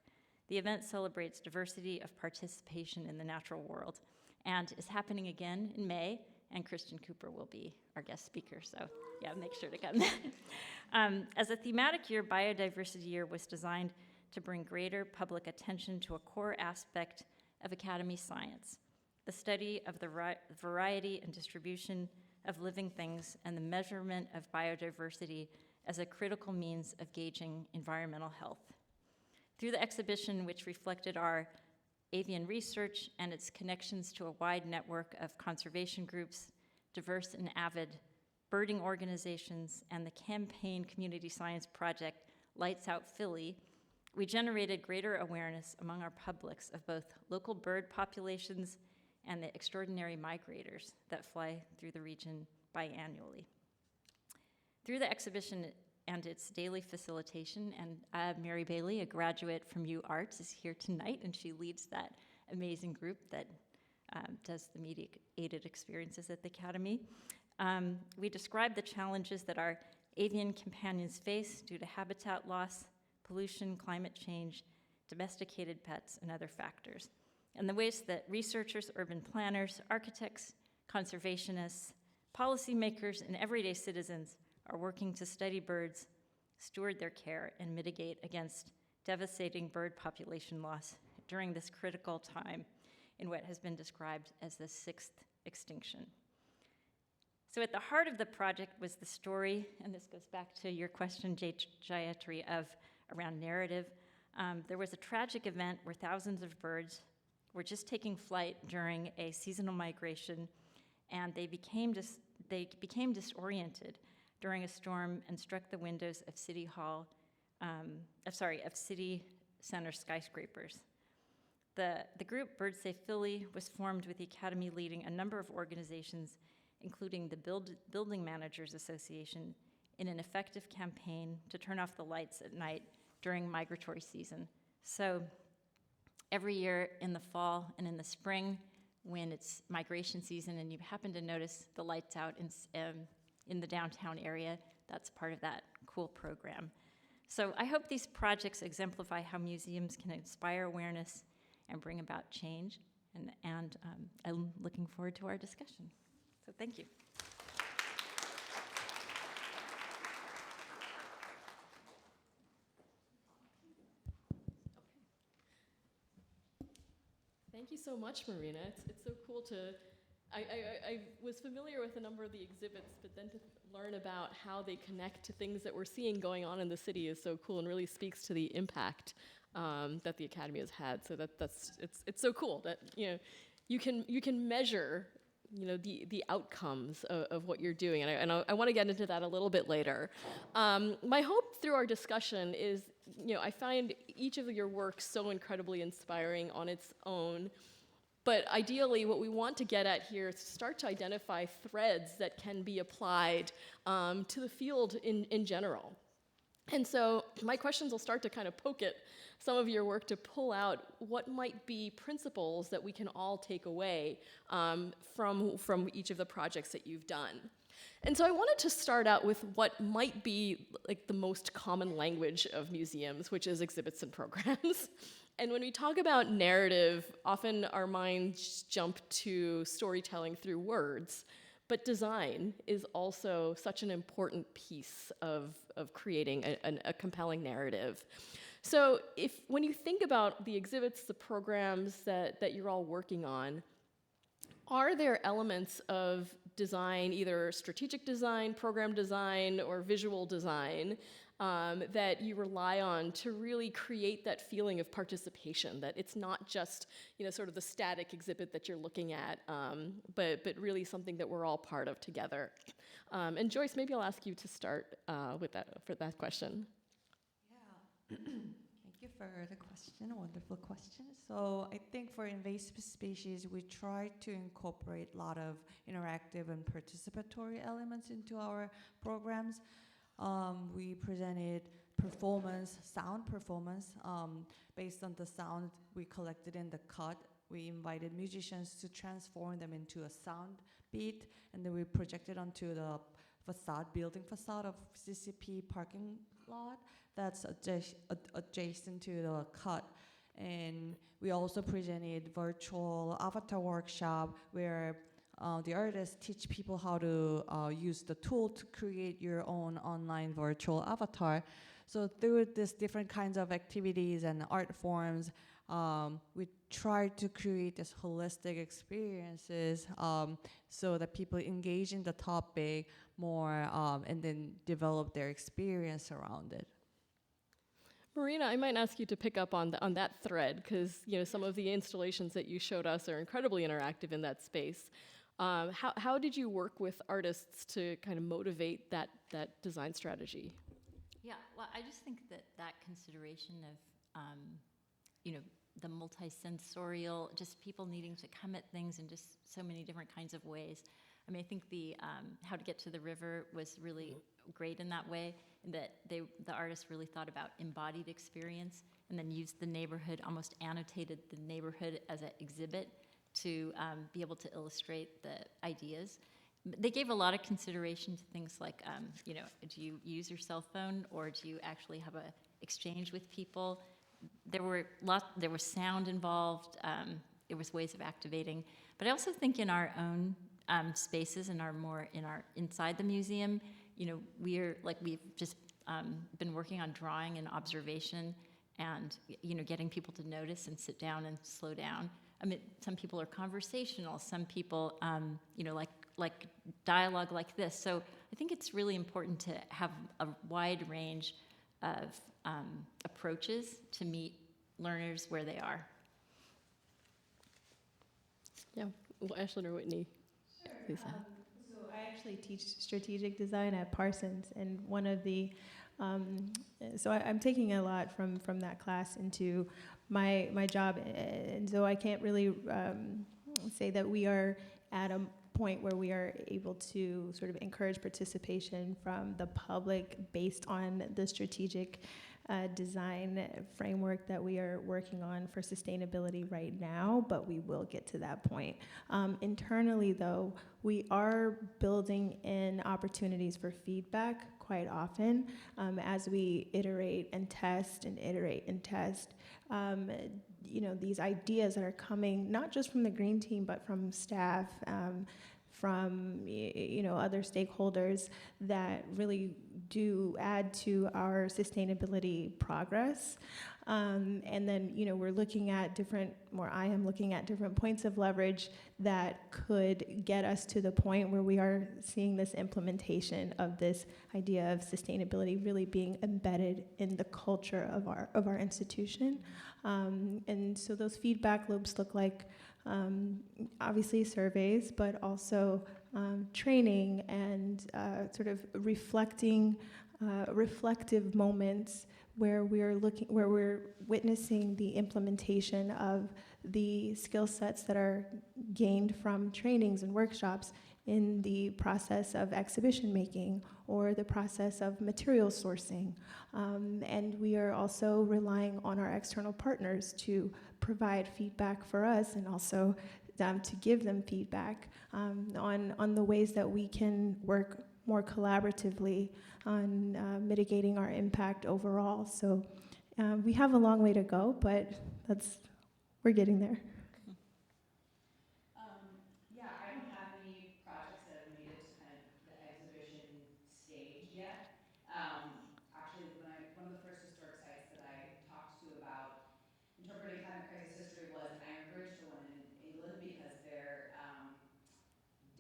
The event celebrates diversity of participation in the natural world and is happening again in May, and Christian Cooper will be our guest speaker, so yeah, make sure to come. As a thematic year, Biodiversity Year was designed to bring greater public attention to a core aspect of Academy science, the study of the variety and distribution of living things and the measurement of biodiversity as a critical means of gauging environmental health. Through the exhibition, which reflected our avian research and its connections to a wide network of conservation groups, diverse and avid birding organizations, and the campaign community science project Lights Out Philly, we generated greater awareness among our publics of both local bird populations and the extraordinary migrators that fly through the region biannually. Through the exhibition and its daily facilitation, and Mary Bailey, a graduate from UArts, is here tonight, and she leads that amazing group that does the media-aided experiences at the Academy. We describe the challenges that our avian companions face due to habitat loss, pollution, climate change, domesticated pets, and other factors, and the ways that researchers, urban planners, architects, conservationists, policymakers, and everyday citizens are working to study birds, steward their care, and mitigate against devastating bird population loss during this critical time in what has been described as the sixth extinction. So at the heart of the project was the story, and this goes back to your question, Jayatri, around narrative. There was a tragic event where thousands of birds were just taking flight during a seasonal migration, and they became disoriented during a storm and struck the windows of City Center skyscrapers. The group Bird Safe Philly was formed with the Academy leading a number of organizations, including the Building Managers Association, in an effective campaign to turn off the lights at night during migratory season. So every year in the fall and in the spring, when it's migration season and you happen to notice the lights out in the downtown area, that's part of that cool program. So I hope these projects exemplify how museums can inspire awareness and bring about change, and I'm looking forward to our discussion. So thank you. Thank you so much, Marina. It's so cool to, I was familiar with a number of the exhibits, but then to learn about how they connect to things that we're seeing going on in the city is so cool and really speaks to the impact that the Academy has had. So it's so cool that you can measure the outcomes of what you're doing, and I want to get into that a little bit later. My hope through our discussion is, I find each of your work so incredibly inspiring on its own, but ideally what we want to get at here is to start to identify threads that can be applied to the field in general. And so my questions will start to kind of poke at some of your work to pull out what might be principles that we can all take away from each of the projects that you've done. And so I wanted to start out with what might be like the most common language of museums, which is exhibits and programs. And when we talk about narrative, often our minds jump to storytelling through words. But design is also such an important piece of creating a compelling narrative. So when you think about the exhibits, the programs that you're all working on, are there elements of design, either strategic design, program design, or visual design, that you rely on to really create that feeling of participation, that it's not just sort of the static exhibit that you're looking at, but really something that we're all part of together? And Joyce, maybe I'll ask you to start for that question. Yeah, thank you for the question, wonderful question. So I think for invasive species, we try to incorporate a lot of interactive and participatory elements into our programs. We presented sound performance, based on the sound we collected in the cut. We invited musicians to transform them into a sound beat, and then we projected onto the building facade of CCP parking lot that's adjacent to the cut. And we also presented virtual avatar workshop where the artists teach people how to use the tool to create your own online virtual avatar. So through these different kinds of activities and art forms, we try to create this holistic experiences so that people engage in the topic more and then develop their experience around it. Marina, I might ask you to pick up on that thread, because some of the installations that you showed us are incredibly interactive in that space. How did you work with artists to kind of motivate that design strategy? Yeah, well, I just think that consideration of, the multisensorial, just people needing to come at things in just so many different kinds of ways. I mean, I think the How to Get to the River was really great in that way, in that the artists really thought about embodied experience and then used the neighborhood, almost annotated the neighborhood as an exhibit to be able to illustrate the ideas. They gave a lot of consideration to things like, do you use your cell phone, or do you actually have a exchange with people? There was sound involved. There was ways of activating, but I also think in our own spaces and inside the museum, we've just been working on drawing and observation, and getting people to notice and sit down and slow down. I mean, some people are conversational. Some people, like dialogue like this. So I think it's really important to have a wide range of approaches to meet learners where they are. Yeah, well, Ashlyn or Whitney. Sure. Please. So I actually teach strategic design at Parsons, and one of the, I'm taking a lot from that class into my job, and so I can't really say that we are at a point where we are able to sort of encourage participation from the public based on the strategic design framework that we are working on for sustainability right now, but we will get to that point. Internally, though, we are building in opportunities for feedback quite often as we iterate and test and iterate and test. These ideas that are coming not just from the green team, but from staff, from other stakeholders that really do add to our sustainability progress. And then, we're looking at I am looking at different points of leverage that could get us to the point where we are seeing this implementation of this idea of sustainability really being embedded in the culture of our institution. And so those feedback loops look like obviously surveys, but also training and sort of reflective moments where we're witnessing the implementation of the skill sets that are gained from trainings and workshops in the process of exhibition making or the process of material sourcing. And we are also relying on our external partners to provide feedback for us, and also to give them feedback on the ways that we can work more collaboratively on mitigating our impact overall. So we have a long way to go, but we're getting there. Yeah, I don't have any projects that have made it to kind of the exhibition stage yet. Actually, one of the first historic sites that I talked to about interpreting climate crisis history was Iron Bridge, the one in England, because their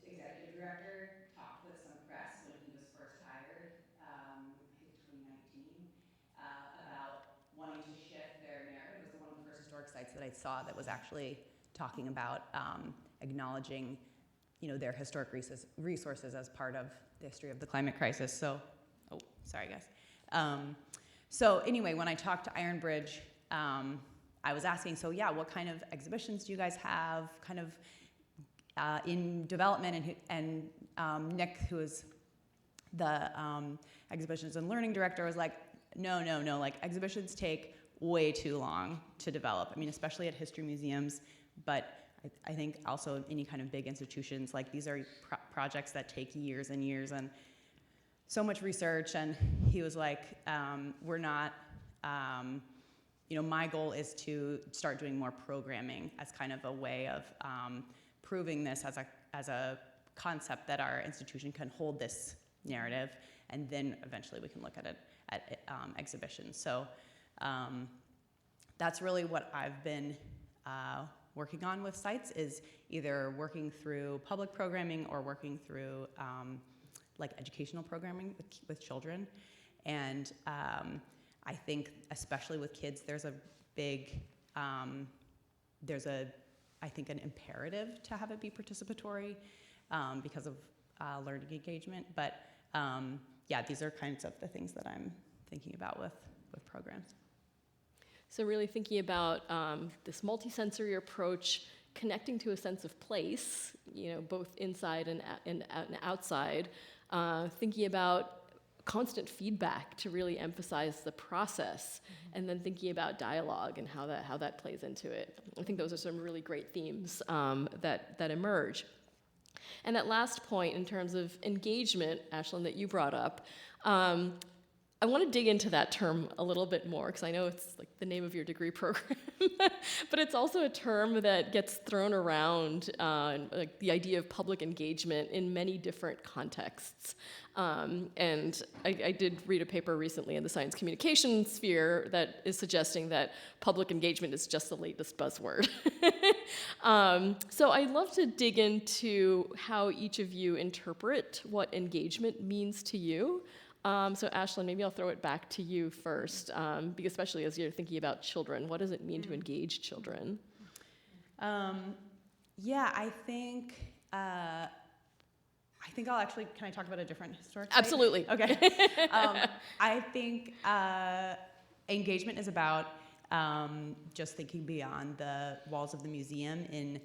executive director talked with some press when he was first hired, I think 2019, about wanting to shift their narrative. It was one of the first historic sites that I saw that was actually talking about acknowledging, their historic resources as part of the history of the climate crisis. So, sorry guys. So anyway, when I talked to Iron Bridge, I was asking, what kind of exhibitions do you guys have kind of in development? And Nick, who is the exhibitions and learning director, was like, no, like exhibitions take way too long to develop. I mean, especially at history museums, but I think also any kind of big institutions, like these are projects that take years and years and so much research. And he was like, we're not, my goal is to start doing more programming as kind of a way of proving this as a concept that our institution can hold this narrative, and then eventually we can look at it at exhibitions. So that's really what I've been working on with sites, is either working through public programming or working through like educational programming with children. And I think, especially with kids, there's a big, I think, an imperative to have it be participatory because of learning engagement. But yeah, these are kinds of the things that I'm thinking about with programs. So really thinking about this multisensory approach, connecting to a sense of place, both inside and outside, thinking about constant feedback to really emphasize the process, and then thinking about dialogue and how that plays into it. I think those are some really great themes that emerge. And that last point in terms of engagement, Ashlyn, that you brought up, I want to dig into that term a little bit more, because I know it's like the name of your degree program, but it's also a term that gets thrown around, like the idea of public engagement in many different contexts. And I did read a paper recently in the science communication sphere that is suggesting that public engagement is just the latest buzzword. So I'd love to dig into how each of you interpret what engagement means to you. So Ashlyn, maybe I'll throw it back to you first, because especially as you're thinking about children, what does it mean to engage children? Yeah, I think I'll actually, can I talk about a different historic site? Absolutely. Okay. I think engagement is about just thinking beyond the walls of the museum in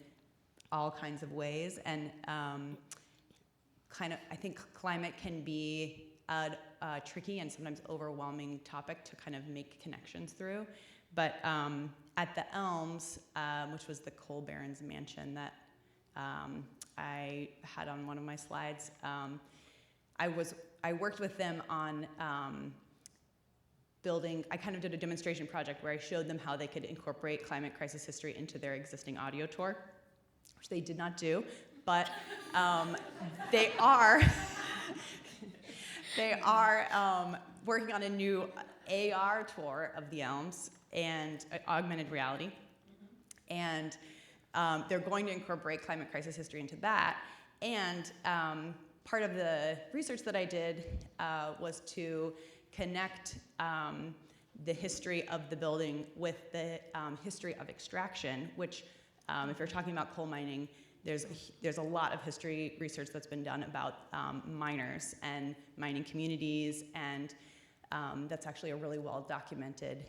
all kinds of ways, and I think climate can be a tricky and sometimes overwhelming topic to kind of make connections through. But at the Elms, which was the coal baron's mansion that I had on one of my slides, I worked with them on building. I kind of did a demonstration project where I showed them how they could incorporate climate crisis history into their existing audio tour, which they did not do, but they are working on a new AR tour of the Elms and augmented reality, and they're going to incorporate climate crisis history into that. And part of the research that I did was to connect the history of the building with the history of extraction, which, if you're talking about coal mining, there's a lot of history research that's been done about miners and mining communities, and that's actually a really well-documented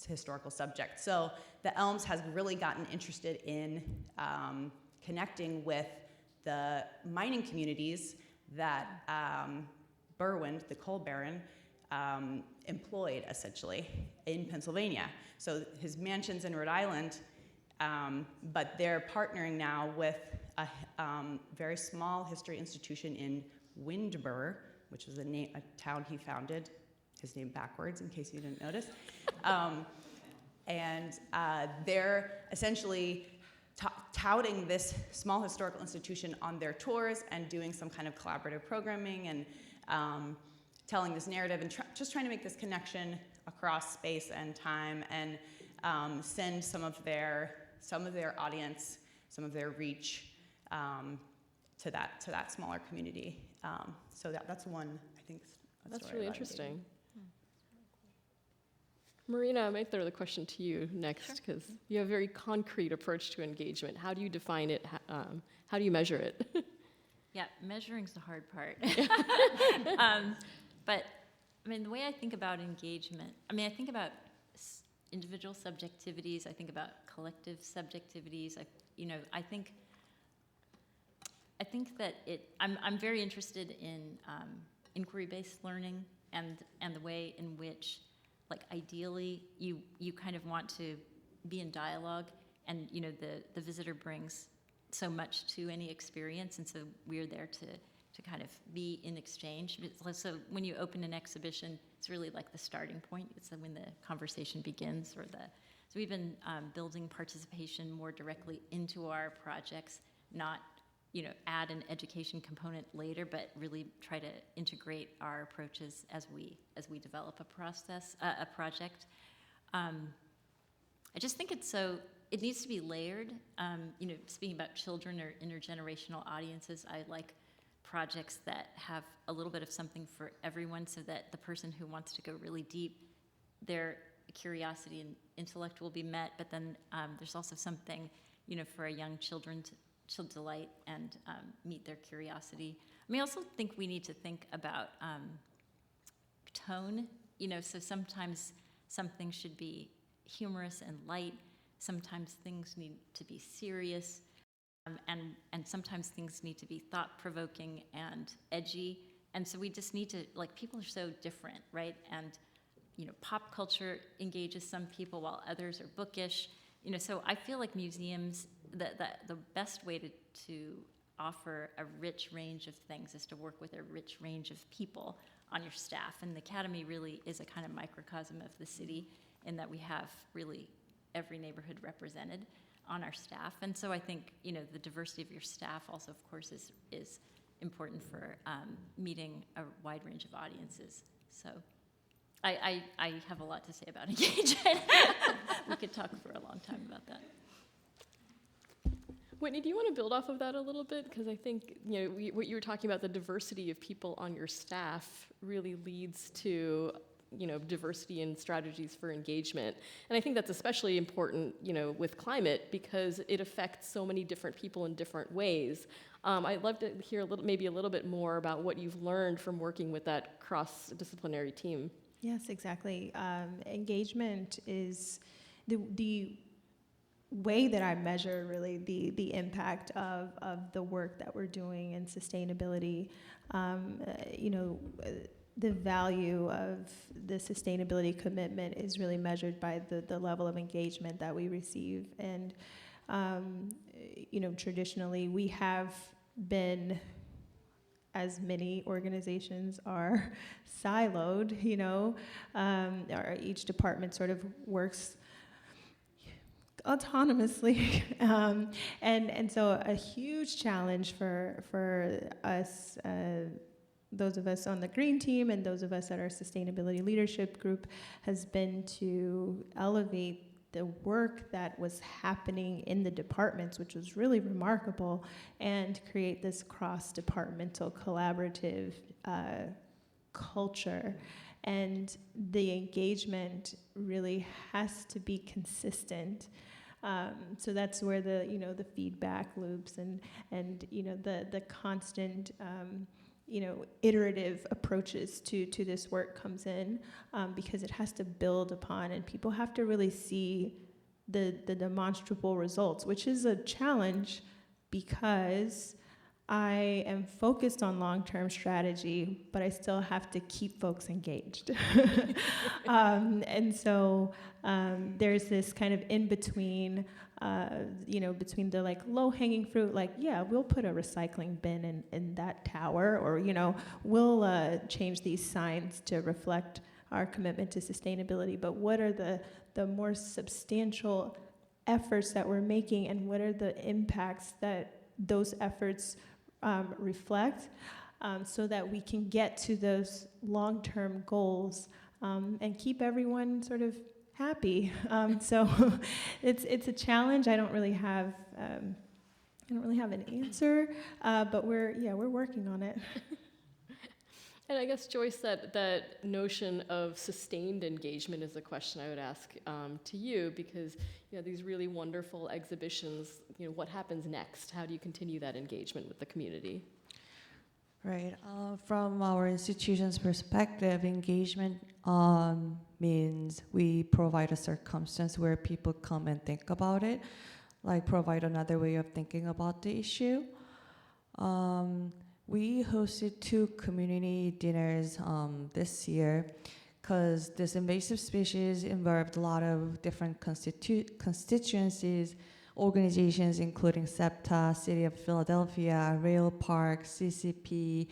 historical subject. So the Elms has really gotten interested in connecting with the mining communities that Berwind, the coal baron, employed, essentially, in Pennsylvania. So his mansion's in Rhode Island, but they're partnering now with a very small history institution in Windber, which is a town he founded, his name backwards, in case you didn't notice. And they're essentially touting this small historical institution on their tours and doing some kind of collaborative programming and telling this narrative and just trying to make this connection across space and time, and send some of their audience, some of their reach to that smaller community. So that's one, I think. That's really interesting. Marina, I might throw the question to you next, because you have a very concrete approach to engagement. How do you define it? How do you measure it? Yeah, measuring's the hard part. But I mean, the way I think about engagement, I think about individual subjectivities. I think about collective subjectivities. I think that I'm very interested in inquiry-based learning and the way in which, like, ideally you kind of want to be in dialogue, and the visitor brings so much to any experience, and so we're there to kind of be in exchange. So when you open an exhibition, it's really like the starting point. It's when the conversation begins, so we've been building participation more directly into our projects, not add an education component later, but really try to integrate our approaches as we develop a project. I just think it needs to be layered. Speaking about children or intergenerational audiences, I like projects that have a little bit of something for everyone, so that the person who wants to go really deep, their curiosity and intellect will be met, but then there's also something, for a young children to delight and meet their curiosity. I mean, I also think we need to think about tone, so sometimes something should be humorous and light, sometimes things need to be serious, and sometimes things need to be thought-provoking and edgy, and so we just need to, people are so different, right? And pop culture engages some people while others are bookish. So I feel like museums, the best way to offer a rich range of things is to work with a rich range of people on your staff. And the Academy really is a kind of microcosm of the city in that we have really every neighborhood represented on our staff. And so I think, the diversity of your staff also, of course, is important for meeting a wide range of audiences. So I have a lot to say about engagement. We could talk for a long time about that. Whitney, do you want to build off of that a little bit? Because I think, what you were talking about, the diversity of people on your staff really leads to, diversity in strategies for engagement. And I think that's especially important, with climate, because it affects so many different people in different ways. I'd love to hear maybe a little bit more about what you've learned from working with that cross-disciplinary team. Yes, exactly. Engagement is the way that I measure really the impact of the work that we're doing in sustainability. The value of the sustainability commitment is really measured by the level of engagement that we receive. And, traditionally we have been, as many organizations are, siloed, each department sort of works autonomously. And so a huge challenge for us, those of us on the green team and those of us at our sustainability leadership group, has been to elevate the work that was happening in the departments, which was really remarkable, and create this cross-departmental collaborative culture. And the engagement really has to be consistent. So that's where the feedback loops and the constant iterative approaches to this work comes in, because it has to build upon, and people have to really see the demonstrable results, which is a challenge because I am focused on long-term strategy, but I still have to keep folks engaged. And so there's this kind of in-between, between the low-hanging fruit, we'll put a recycling bin in that tower, or, we'll change these signs to reflect our commitment to sustainability. But what are the more substantial efforts that we're making, and what are the impacts that those efforts reflect, so that we can get to those long-term goals and keep everyone sort of happy. So it's a challenge. I don't really have an answer, but we're working on it. And I guess, Joyce, that notion of sustained engagement is a question I would ask to you, because these really wonderful exhibitions, what happens next? How do you continue that engagement with the community? Right. From our institution's perspective, engagement means we provide a circumstance where people come and think about it, provide another way of thinking about the issue. We hosted 2 community dinners this year, because this invasive species involved a lot of different constituencies, organizations including SEPTA, City of Philadelphia, Rail Park, CCP,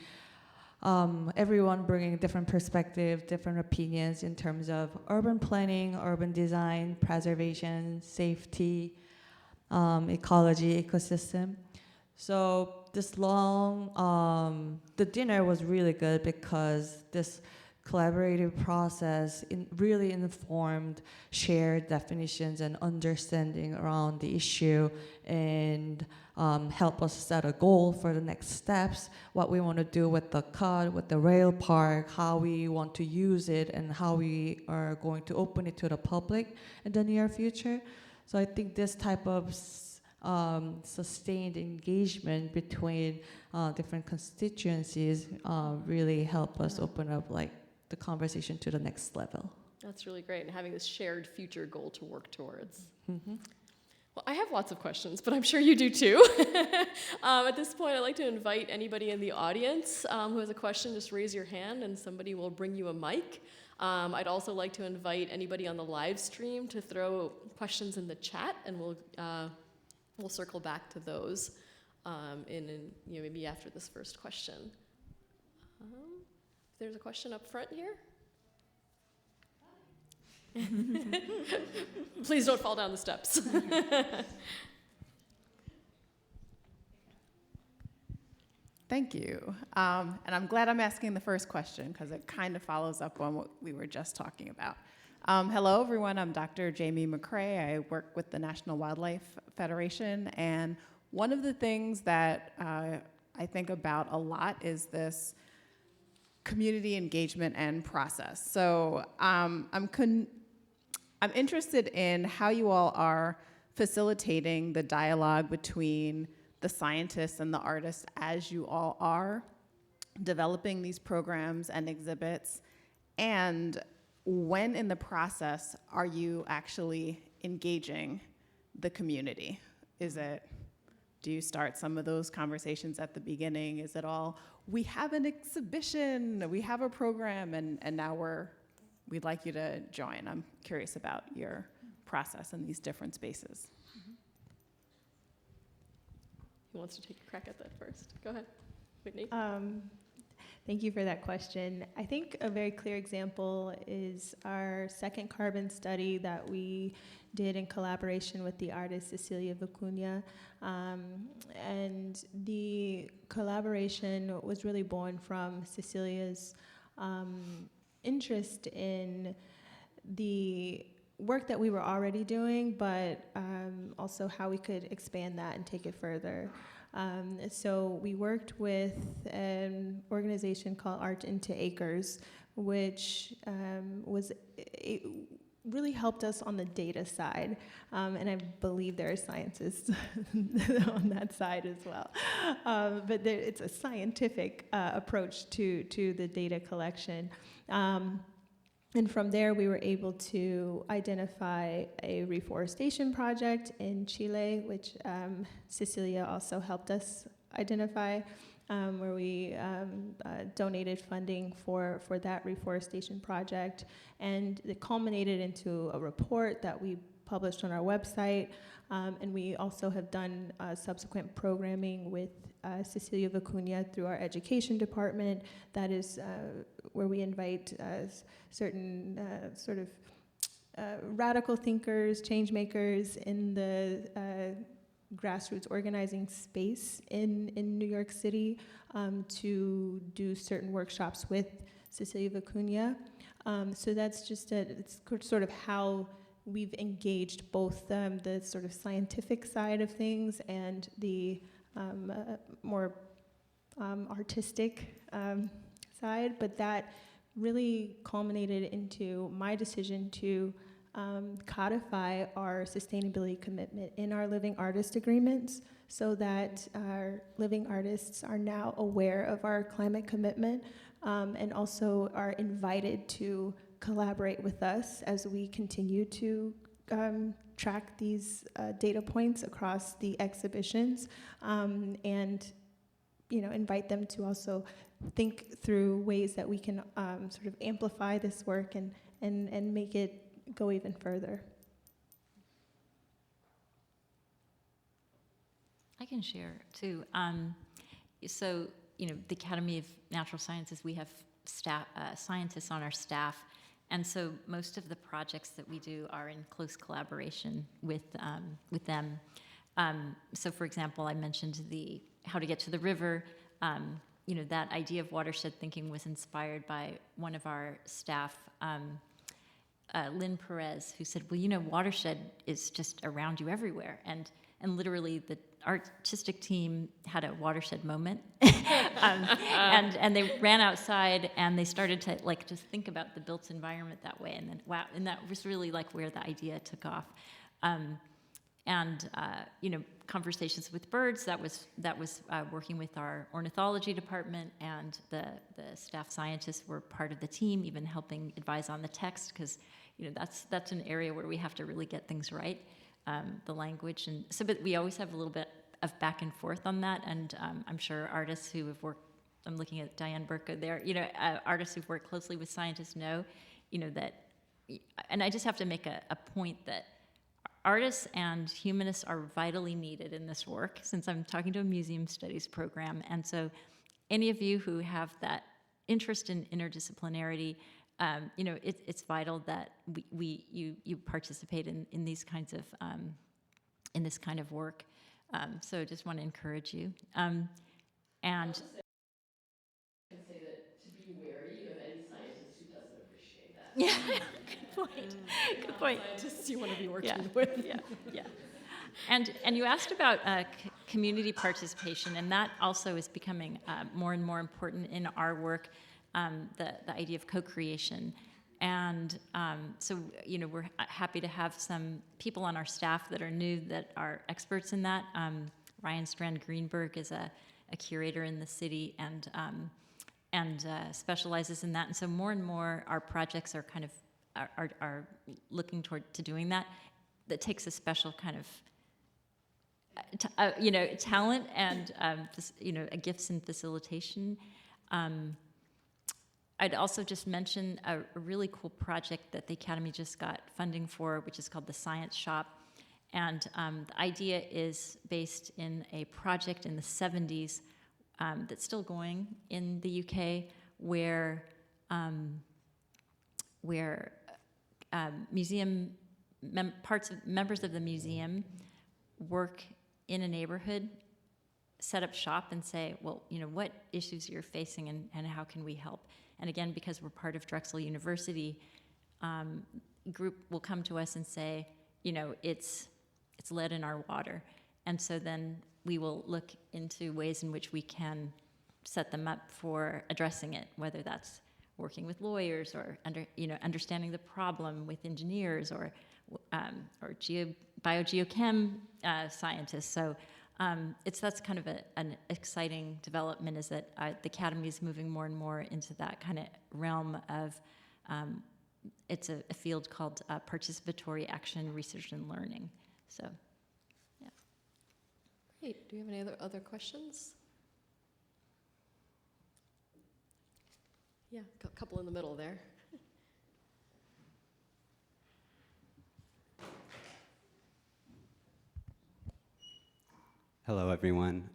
everyone bringing different perspectives, different opinions in terms of urban planning, urban design, preservation, safety, ecology, ecosystem. So this the dinner was really good because this collaborative process really informed shared definitions and understanding around the issue, and help us set a goal for the next steps, what we want to do with the CUD, with the rail park, how we want to use it, and how we are going to open it to the public in the near future. So I think this type of sustained engagement between different constituencies really help us open up like the conversation to the next level. That's really great, and having this shared future goal to work towards. Mm-hmm. Well, I have lots of questions, but I'm sure you do too. At this point, I'd like to invite anybody in the audience who has a question, just raise your hand and somebody will bring you a mic. I'd also like to invite anybody on the live stream to throw questions in the chat, and we'll circle back to those maybe after this first question. There's a question up front here. Please don't fall down the steps. Thank you. And I'm glad I'm asking the first question because it kind of follows up on what we were just talking about. Hello, everyone. I'm Dr. Jamie McCrae. I work with the National Wildlife Federation. And one of the things that I think about a lot is this community engagement and process. So I'm interested in how you all are facilitating the dialogue between the scientists and the artists as you all are developing these programs and exhibits, and when in the process are you actually engaging the community? Do you start some of those conversations at the beginning? Is it all, we have an exhibition, we have a program, and now we'd like you to join? I'm curious about your process in these different spaces. Who wants to take a crack at that first? Go ahead, Whitney. Thank you for that question. I think a very clear example is our second carbon study that we did in collaboration with the artist Cecilia Vicuña. And the collaboration was really born from Cecilia's interest in the work that we were already doing, but also how we could expand that and take it further. So we worked with an organization called Art into Acres, which really helped us on the data side. And I believe there are scientists on that side as well. But it's a scientific approach to the data collection. And from there, we were able to identify a reforestation project in Chile, which Cecilia also helped us identify, where we donated funding for that reforestation project. And it culminated into a report that we published on our website. And we also have done subsequent programming with Cecilia Vicuña through our education department. That is where we invite certain sort of radical thinkers, change makers in the grassroots organizing space in New York City to do certain workshops with Cecilia Vicuña. So that's just it's sort of how we've engaged both the sort of scientific side of things and the more artistic side, but that really culminated into my decision to codify our sustainability commitment in our living artist agreements so that our living artists are now aware of our climate commitment and also are invited to collaborate with us as we continue to track these data points across the exhibitions and invite them to also think through ways that we can sort of amplify this work and make it go even further. I can share too. So, the Academy of Natural Sciences, we have staff, scientists on our staff, and so most of the projects that we do are in close collaboration with them. So, for example, I mentioned the how to get to the river. That idea of watershed thinking was inspired by one of our staff, Lynn Perez, who said, well, watershed is just around you everywhere. And literally artistic team had a watershed moment, and they ran outside and they started to like just think about the built environment that way, and then wow, and that was really like where the idea took off. Conversations with birds, that was working with our ornithology department, and the staff scientists were part of the team, even helping advise on the text, because that's an area where we have to really get things right, the language, and so, but we always have a little bit of back and forth on that, and I'm sure artists who have worked, I'm looking at Diane Burko there, artists who've worked closely with scientists know, that, and I just have to make a point that artists and humanists are vitally needed in this work, since I'm talking to a museum studies program. And so any of you who have that interest in interdisciplinarity, it's vital that you participate in these kinds of, in this kind of work. So I just want to encourage you. And I can say that to be wary of any scientist who doesn't appreciate that. yeah, good point. Good point. Scientists you want to be working with. Yeah. And you asked about community participation, and that also is becoming more and more important in our work, the idea of co-creation. And so, we're happy to have some people on our staff that are new, that are experts in that. Ryan Strand Greenberg is a curator in the city and specializes in that. And so more and more our projects are kind of are looking toward to doing that. That takes a special kind of talent and a gifts in facilitation. I'd also just mention a really cool project that the Academy just got funding for, which is called the Science Shop. And the idea is based in a project in the 70s that's still going in the UK, where members of the museum work in a neighborhood, set up shop, and say, well, what issues you're facing and how can we help? And again, because we're part of Drexel University, group will come to us and say, it's lead in our water. And so then we will look into ways in which we can set them up for addressing it, whether that's working with lawyers or understanding the problem with engineers or biogeochem scientists. So that's kind of an exciting development, is that the Academy is moving more and more into that kind of realm of, it's a field called participatory action, research, and learning. So, yeah. Great. Do you have any other questions? Yeah, a couple in the middle there. Hello, everyone.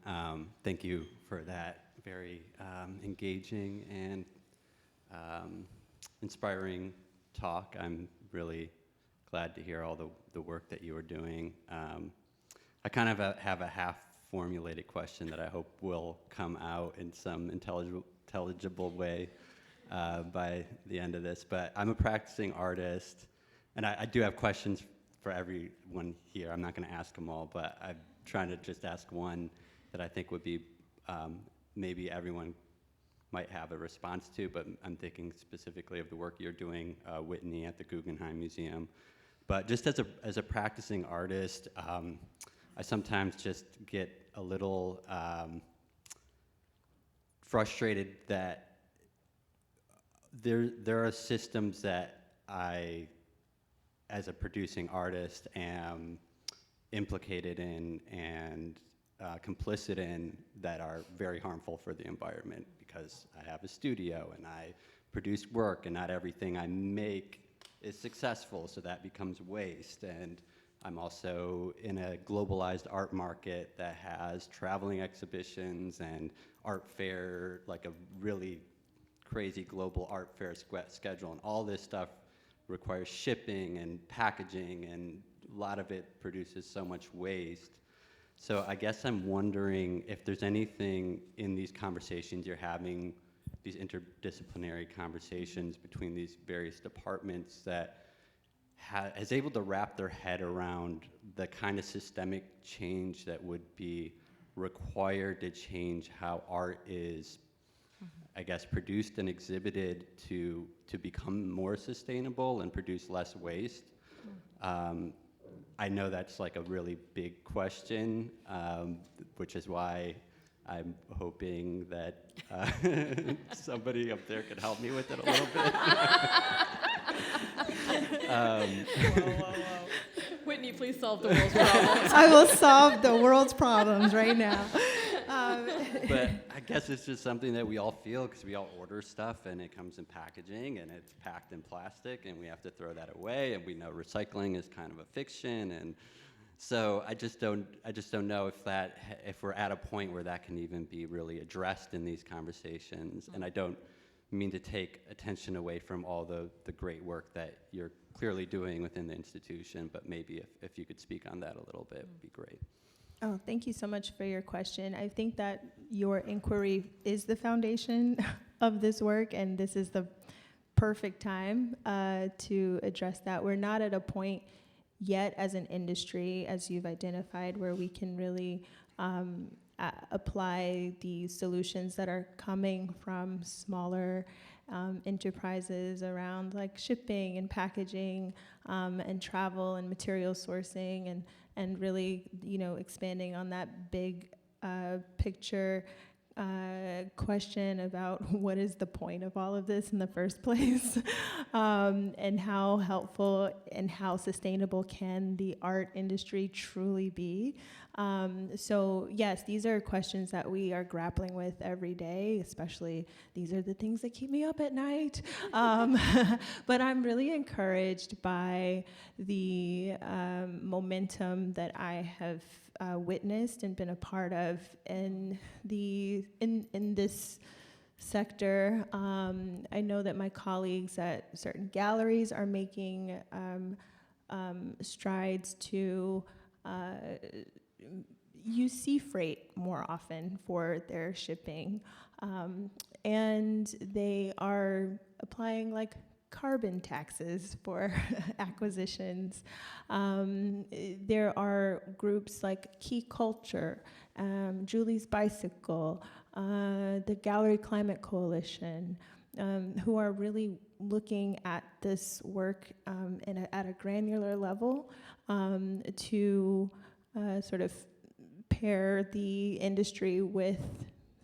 Thank you for that very engaging and inspiring talk. I'm really glad to hear all the work that you are doing. I kind of have a half-formulated question that I hope will come out in some intelligible way by the end of this. But I'm a practicing artist, and I do have questions for everyone here. I'm not going to ask them all, but I'm trying to just ask one that I think would be maybe everyone might have a response to, but I'm thinking specifically of the work you're doing, Whitney, at the Guggenheim Museum. But just as a practicing artist, I sometimes just get a little frustrated that there are systems that I, as a producing artist, am implicated in and complicit in, that are very harmful for the environment, because I have a studio and I produce work, and not everything I make is successful, so that becomes waste. And I'm also in a globalized art market that has traveling exhibitions and art fair, like a really crazy global art fair schedule, and all this stuff requires shipping and packaging, and a lot of it produces so much waste. So I guess I'm wondering if there's anything in these conversations you're having, these interdisciplinary conversations between these various departments, that is able to wrap their head around the kind of systemic change that would be required to change how art is, I guess, produced and exhibited to become more sustainable and produce less waste. I know that's like a really big question, which is why I'm hoping that somebody up there could help me with it a little bit. Whitney, please solve the world's problems. I will solve the world's problems right now. But I guess it's just something that we all feel because we all order stuff and it comes in packaging and it's packed in plastic and we have to throw that away, and we know recycling is kind of a fiction, and so I just don't know if we're at a point where that can even be really addressed in these conversations. And I don't mean to take attention away from all the great work that you're clearly doing within the institution, but maybe if you could speak on that a little bit would be great. Oh, thank you so much for your question. I think that your inquiry is the foundation of this work, and this is the perfect time to address that. We're not at a point yet as an industry, as you've identified, where we can really apply the solutions that are coming from smaller enterprises around like shipping and packaging and travel and material sourcing, and really, expanding on that big picture question about what is the point of all of this in the first place, and how helpful and how sustainable can the art industry truly be. So yes, these are questions that we are grappling with every day, especially these are the things that keep me up at night. But I'm really encouraged by the momentum that I have witnessed and been a part of in this sector. I know that my colleagues at certain galleries are making strides to use sea freight more often for their shipping, and they are applying like carbon taxes for acquisitions. There are groups like Key Culture, Julie's Bicycle, the Gallery Climate Coalition, who are really looking at this work at a granular level to sort of pair the industry with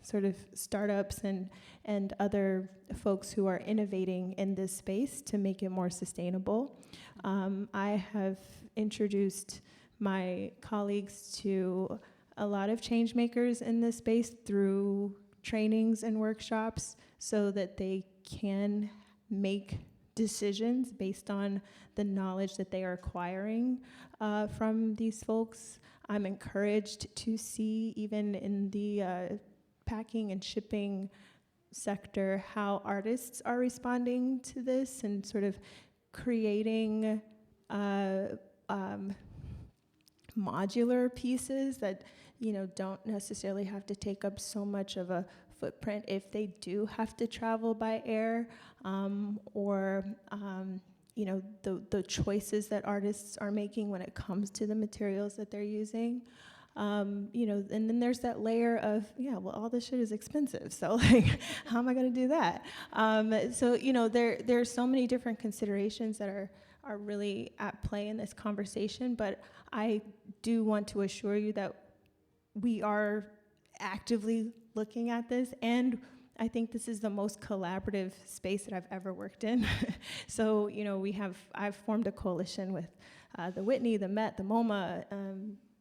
sort of startups and other folks who are innovating in this space to make it more sustainable. I have introduced my colleagues to a lot of change makers in this space through trainings and workshops so that they can make decisions based on the knowledge that they are acquiring from these folks. I'm encouraged to see, even in the packing and shipping sector, how artists are responding to this and sort of creating modular pieces that don't necessarily have to take up so much of a footprint if they do have to travel by air, or the choices that artists are making when it comes to the materials that they're using. And then there's that layer of, all this shit is expensive, so like, how am I gonna do that? So there's so many different considerations that are really at play in this conversation, but I do want to assure you that we are actively looking at this, and I think this is the most collaborative space that I've ever worked in. So, I've formed a coalition with the Whitney, the Met, the MoMA,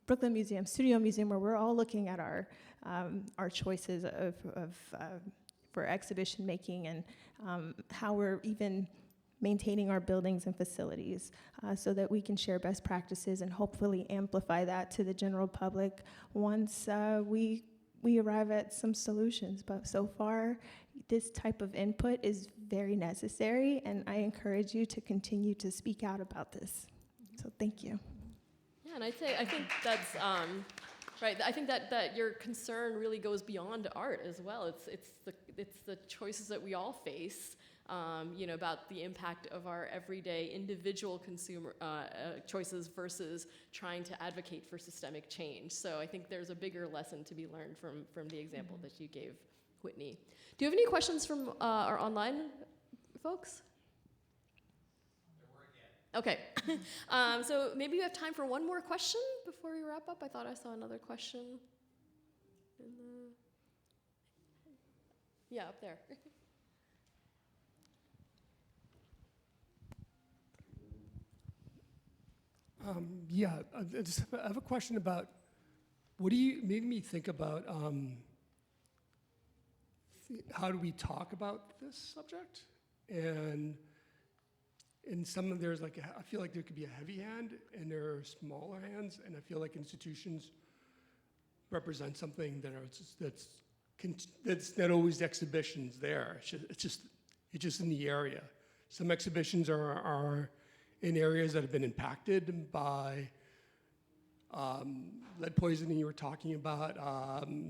Brooklyn Museum, Studio Museum, where we're all looking at our choices for exhibition making and how we're even maintaining our buildings and facilities so that we can share best practices and hopefully amplify that to the general public once we arrive at some solutions. But so far, this type of input is very necessary, and I encourage you to continue to speak out about this. So thank you. Yeah, and I think that's right. I think that your concern really goes beyond art as well. It's the choices that we all face about the impact of our everyday individual consumer choices versus trying to advocate for systemic change. So I think there's a bigger lesson to be learned from the example that you gave, Whitney. Do you have any questions from our online folks? Okay, so maybe you have time for one more question before we wrap up. I thought I saw another question. Yeah, up there. I have a question about, what do you, made me think about how do we talk about this subject? And in some of there's like, I feel like there could be a heavy hand and there are smaller hands, and I feel like institutions represent something that's not always exhibitions there. It's just in the area. Some exhibitions are in areas that have been impacted by lead poisoning you were talking about.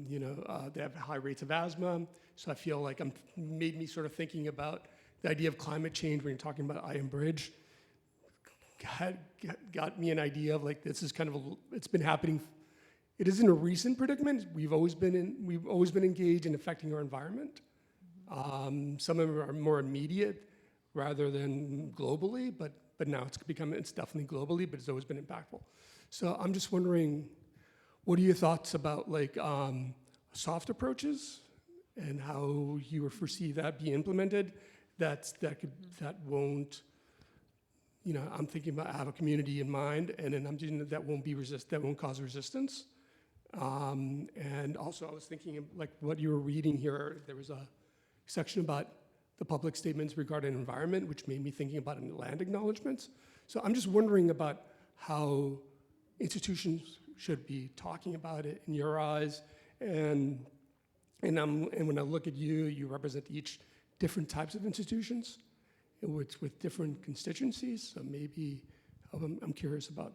They have high rates of asthma. So I feel like made me sort of thinking about the idea of climate change when you're talking about Iron Bridge. Got me an idea of like, this is kind of, it's been happening. It isn't a recent predicament. We've always been engaged in affecting our environment. Some of them are more immediate rather than globally, but now it's definitely globally, but it's always been impactful. So I'm just wondering, what are your thoughts about like soft approaches and how you would foresee that be implemented? That won't, I'm thinking about, I have a community in mind, and then I'm doing that won't cause resistance. And also I was thinking of like what you were reading here, there was a section about the public statements regarding environment, which made me thinking about land acknowledgements. So I'm just wondering about how institutions should be talking about it in your eyes. And when I look at you, you represent each different types of institutions with different constituencies. So maybe I'm curious about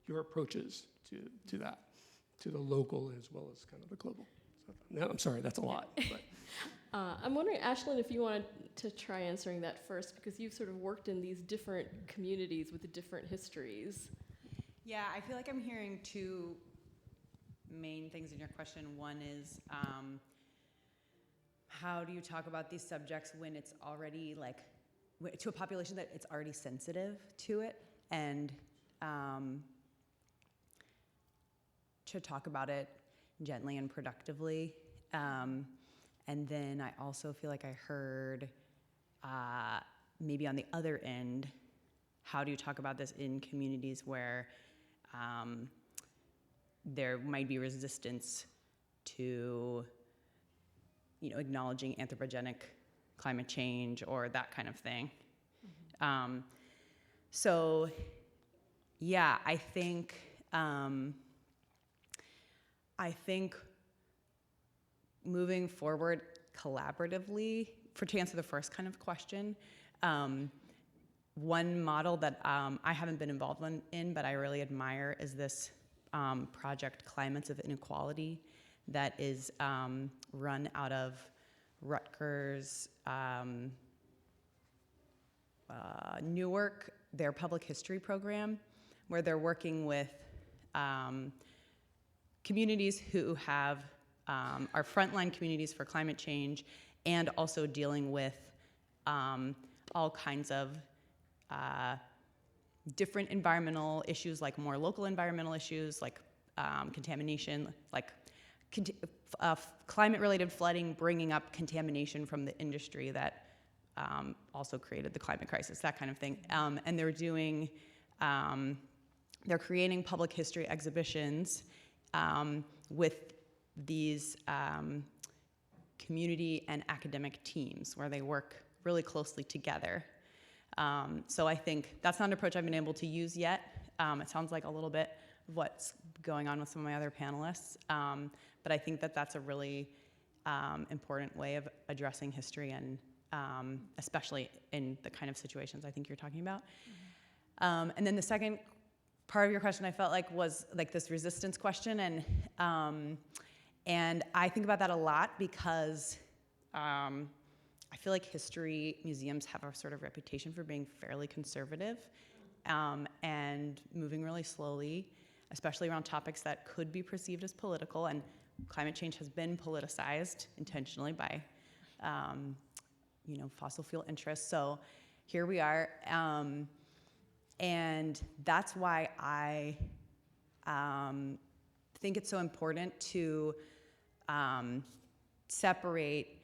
your approaches to that, to the local as well as kind of the global. So, now, I'm sorry, that's a lot. But. I'm wondering, Ashlyn, if you wanted to try answering that first, because you've sort of worked in these different communities with the different histories. Yeah, I feel like I'm hearing two main things in your question. One is, how do you talk about these subjects when it's already like, to a population that it's already sensitive to it, and to talk about it gently and productively. And then I also feel like I heard maybe on the other end, how do you talk about this in communities where there might be resistance to acknowledging anthropogenic climate change or that kind of thing. Mm-hmm. So yeah, I think moving forward collaboratively, to answer the first kind of question, one model that I haven't been involved in, but I really admire is this project Climates of Inequality that is run out of Rutgers, Newark, their public history program, where they're working with communities who have are frontline communities for climate change, and also dealing with all kinds of different environmental issues, like more local environmental issues, like contamination, like climate-related flooding, bringing up contamination from the industry that also created the climate crisis, that kind of thing. And they're creating public history exhibitions with these community and academic teams where they work really closely together. So I think that's not an approach I've been able to use yet. It sounds like a little bit of what's going on with some of my other panelists. But I think that that's a really important way of addressing history, and especially in the kind of situations I think you're talking about. Mm-hmm. And then the second part of your question I felt like was like this resistance question, and I think about that a lot because I feel like history museums have a sort of reputation for being fairly conservative and moving really slowly, especially around topics that could be perceived as political. And climate change has been politicized intentionally by, fossil fuel interests. So here we are, and that's why I think it's so important to separate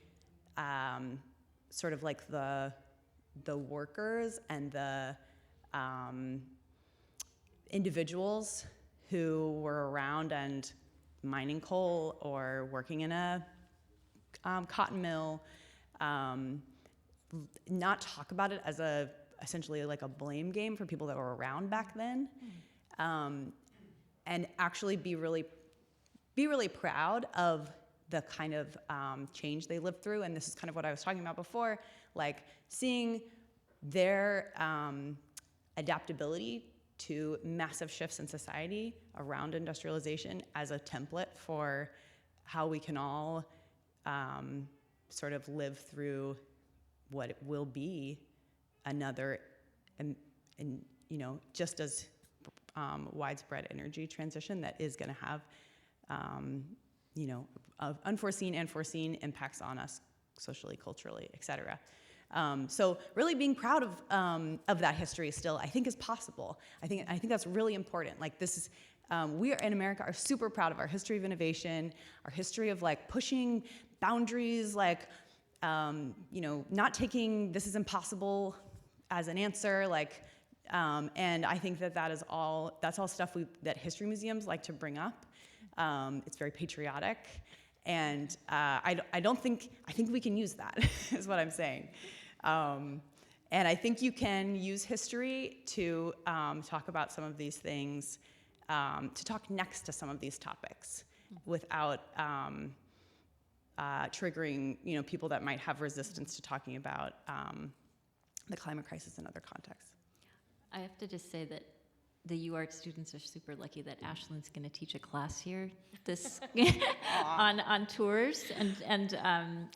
sort of like the workers and the individuals who were around and mining coal or working in a cotton mill, not talk about it as essentially like a blame game for people that were around back then, and actually be really proud of the kind of change they lived through. And this is kind of what I was talking about before, like seeing their adaptability to massive shifts in society around industrialization as a template for how we can all sort of live through what it will be another, and just as widespread energy transition that is going to have, unforeseen and foreseen impacts on us socially, culturally, et cetera. So really being proud of that history still, I think, is possible. I think that's really important. Like this is, we are in America are super proud of our history of innovation, our history of like pushing boundaries, like, not taking this is impossible as an answer, like, and I think that's all stuff that history museums like to bring up. It's very patriotic, and I think we can use that, is what I'm saying. And I think you can use history to talk about some of these things, to talk next to some of these topics without triggering, people that might have resistance to talking about the climate crisis in other contexts. I have to just say that the UArts students are super lucky that Ashlyn's going to teach a class here this on tours, and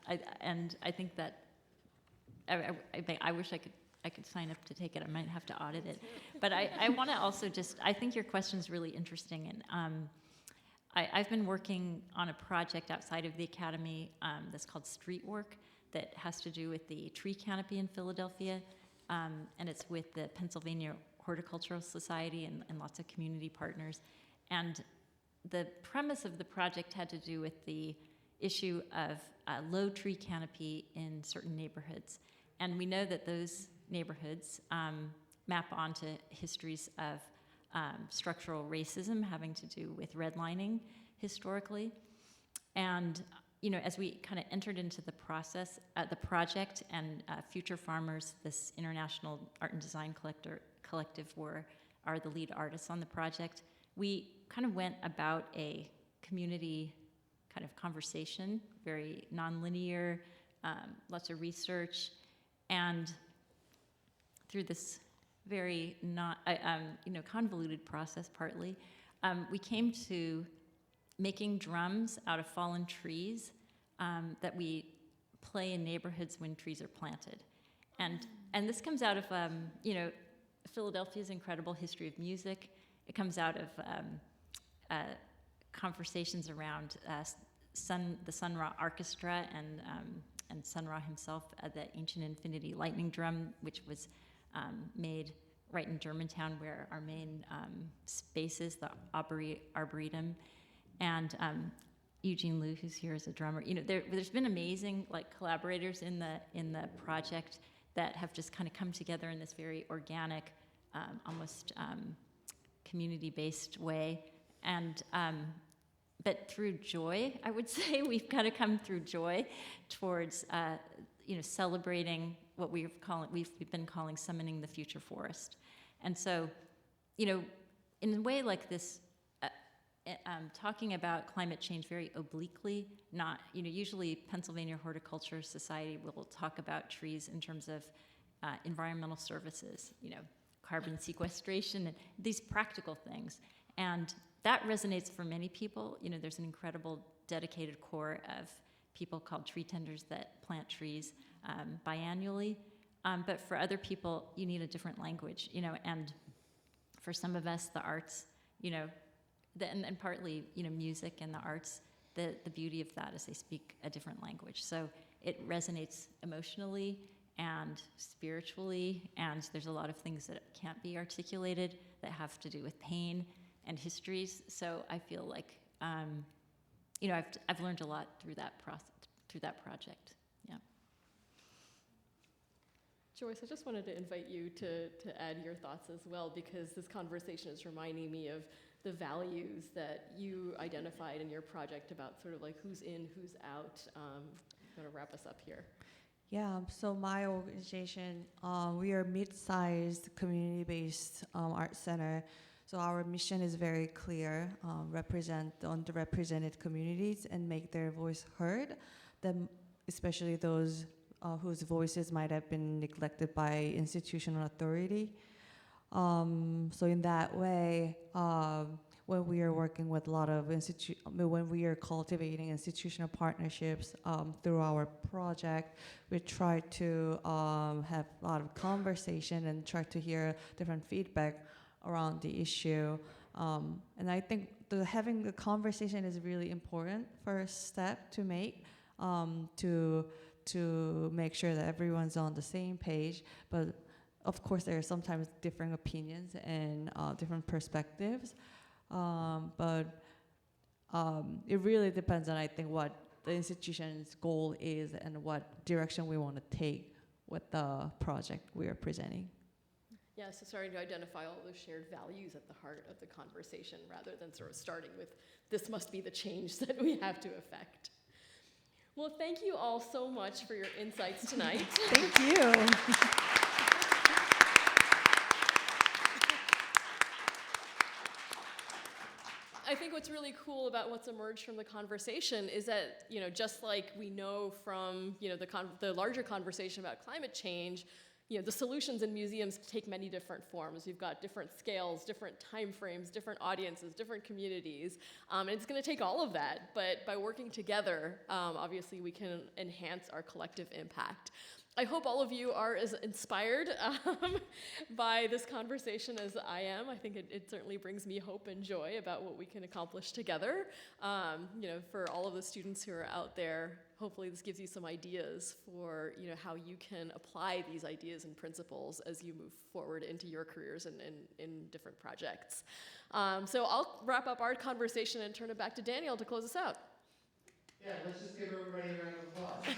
I think that I wish I could sign up to take it. I might have to audit it, but I want to also I think your question is really interesting, and I've been working on a project outside of the academy that's called Street Work that has to do with the tree canopy in Philadelphia, and it's with the Pennsylvania Horticultural Society and lots of community partners. And the premise of the project had to do with the issue of low tree canopy in certain neighborhoods. And we know that those neighborhoods map onto histories of structural racism having to do with redlining historically. And as we kind of entered into the process, the project, and Future Farmers, this international art and design collective, are the lead artists on the project, we kind of went about a community kind of conversation, very nonlinear, lots of research, and through this very convoluted process partly, we came to making drums out of fallen trees that we play in neighborhoods when trees are planted. And this comes out of, Philadelphia's incredible history of music. It comes out of conversations around the Sun Ra Orchestra and Sun Ra himself, the ancient infinity lightning drum, which was made right in Germantown, where our main space is, the Arboretum. And Eugene Liu, who's here as a drummer. There's been amazing collaborators in the project that have just kind of come together in this very organic, almost community-based way. And but through joy, I would say, we've kind of come through joy towards celebrating what we've been calling summoning the future forest. And so, in a way like this, talking about climate change very obliquely, not, usually Pennsylvania Horticulture Society will talk about trees in terms of environmental services, carbon sequestration, and these practical things. And that resonates for many people. There's an incredible dedicated core of people called tree tenders that plant trees. biannually. But for other people, you need a different language, and for some of us, the arts, and partly, music and the arts, the beauty of that is they speak a different language. So it resonates emotionally and spiritually, and there's a lot of things that can't be articulated that have to do with pain and histories. So I feel like, I've learned a lot through that process, through that project. Yeah. Joyce, I just wanted to invite you to add your thoughts as well, because this conversation is reminding me of the values that you identified in your project about sort of like who's in, who's out. You want to wrap us up here? Yeah, so my organization, we are a mid-sized community-based art center. So our mission is very clear, represent the underrepresented communities and make their voice heard, them, especially those whose voices might have been neglected by institutional authority. So in that way, when we are working with a lot of when we are cultivating institutional partnerships through our project, we try to have a lot of conversation and try to hear different feedback around the issue. And I think having the conversation is really important first step to make to make sure that everyone's on the same page. But of course, there are sometimes different opinions and different perspectives. But it really depends on, I think, what the institution's goal is and what direction we want to take with the project we are presenting. Yeah, so starting to identify all those shared values at the heart of the conversation rather than sort of starting with, this must be the change that we have to affect. Well, thank you all so much for your insights tonight. Thank you. I think what's really cool about what's emerged from the conversation is that, just like we know from, the larger conversation about climate change, the solutions in museums take many different forms. You've got different scales, different time frames, different audiences, different communities. And it's going to take all of that. But by working together, obviously, we can enhance our collective impact. I hope all of you are as inspired by this conversation as I am. I think it certainly brings me hope and joy about what we can accomplish together. For all of the students who are out there, hopefully this gives you some ideas for how you can apply these ideas and principles as you move forward into your careers and in different projects. So I'll wrap up our conversation and turn it back to Daniel to close us out. Yeah, let's just give everybody a round of applause.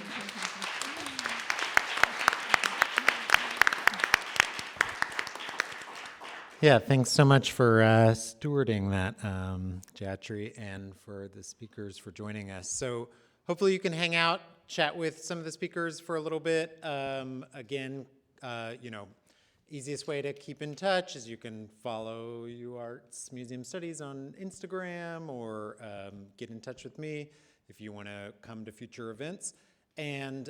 Yeah, thanks so much for stewarding that, Jatri, and for the speakers for joining us. So hopefully you can hang out, chat with some of the speakers for a little bit. Again, easiest way to keep in touch is you can follow UArts Museum Studies on Instagram or get in touch with me if you want to come to future events. And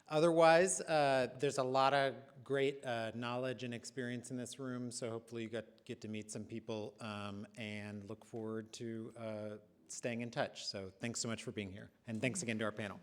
otherwise, there's a lot of great knowledge and experience in this room, so hopefully you get to meet some people and look forward to staying in touch. So thanks so much for being here. And thanks again to our panel.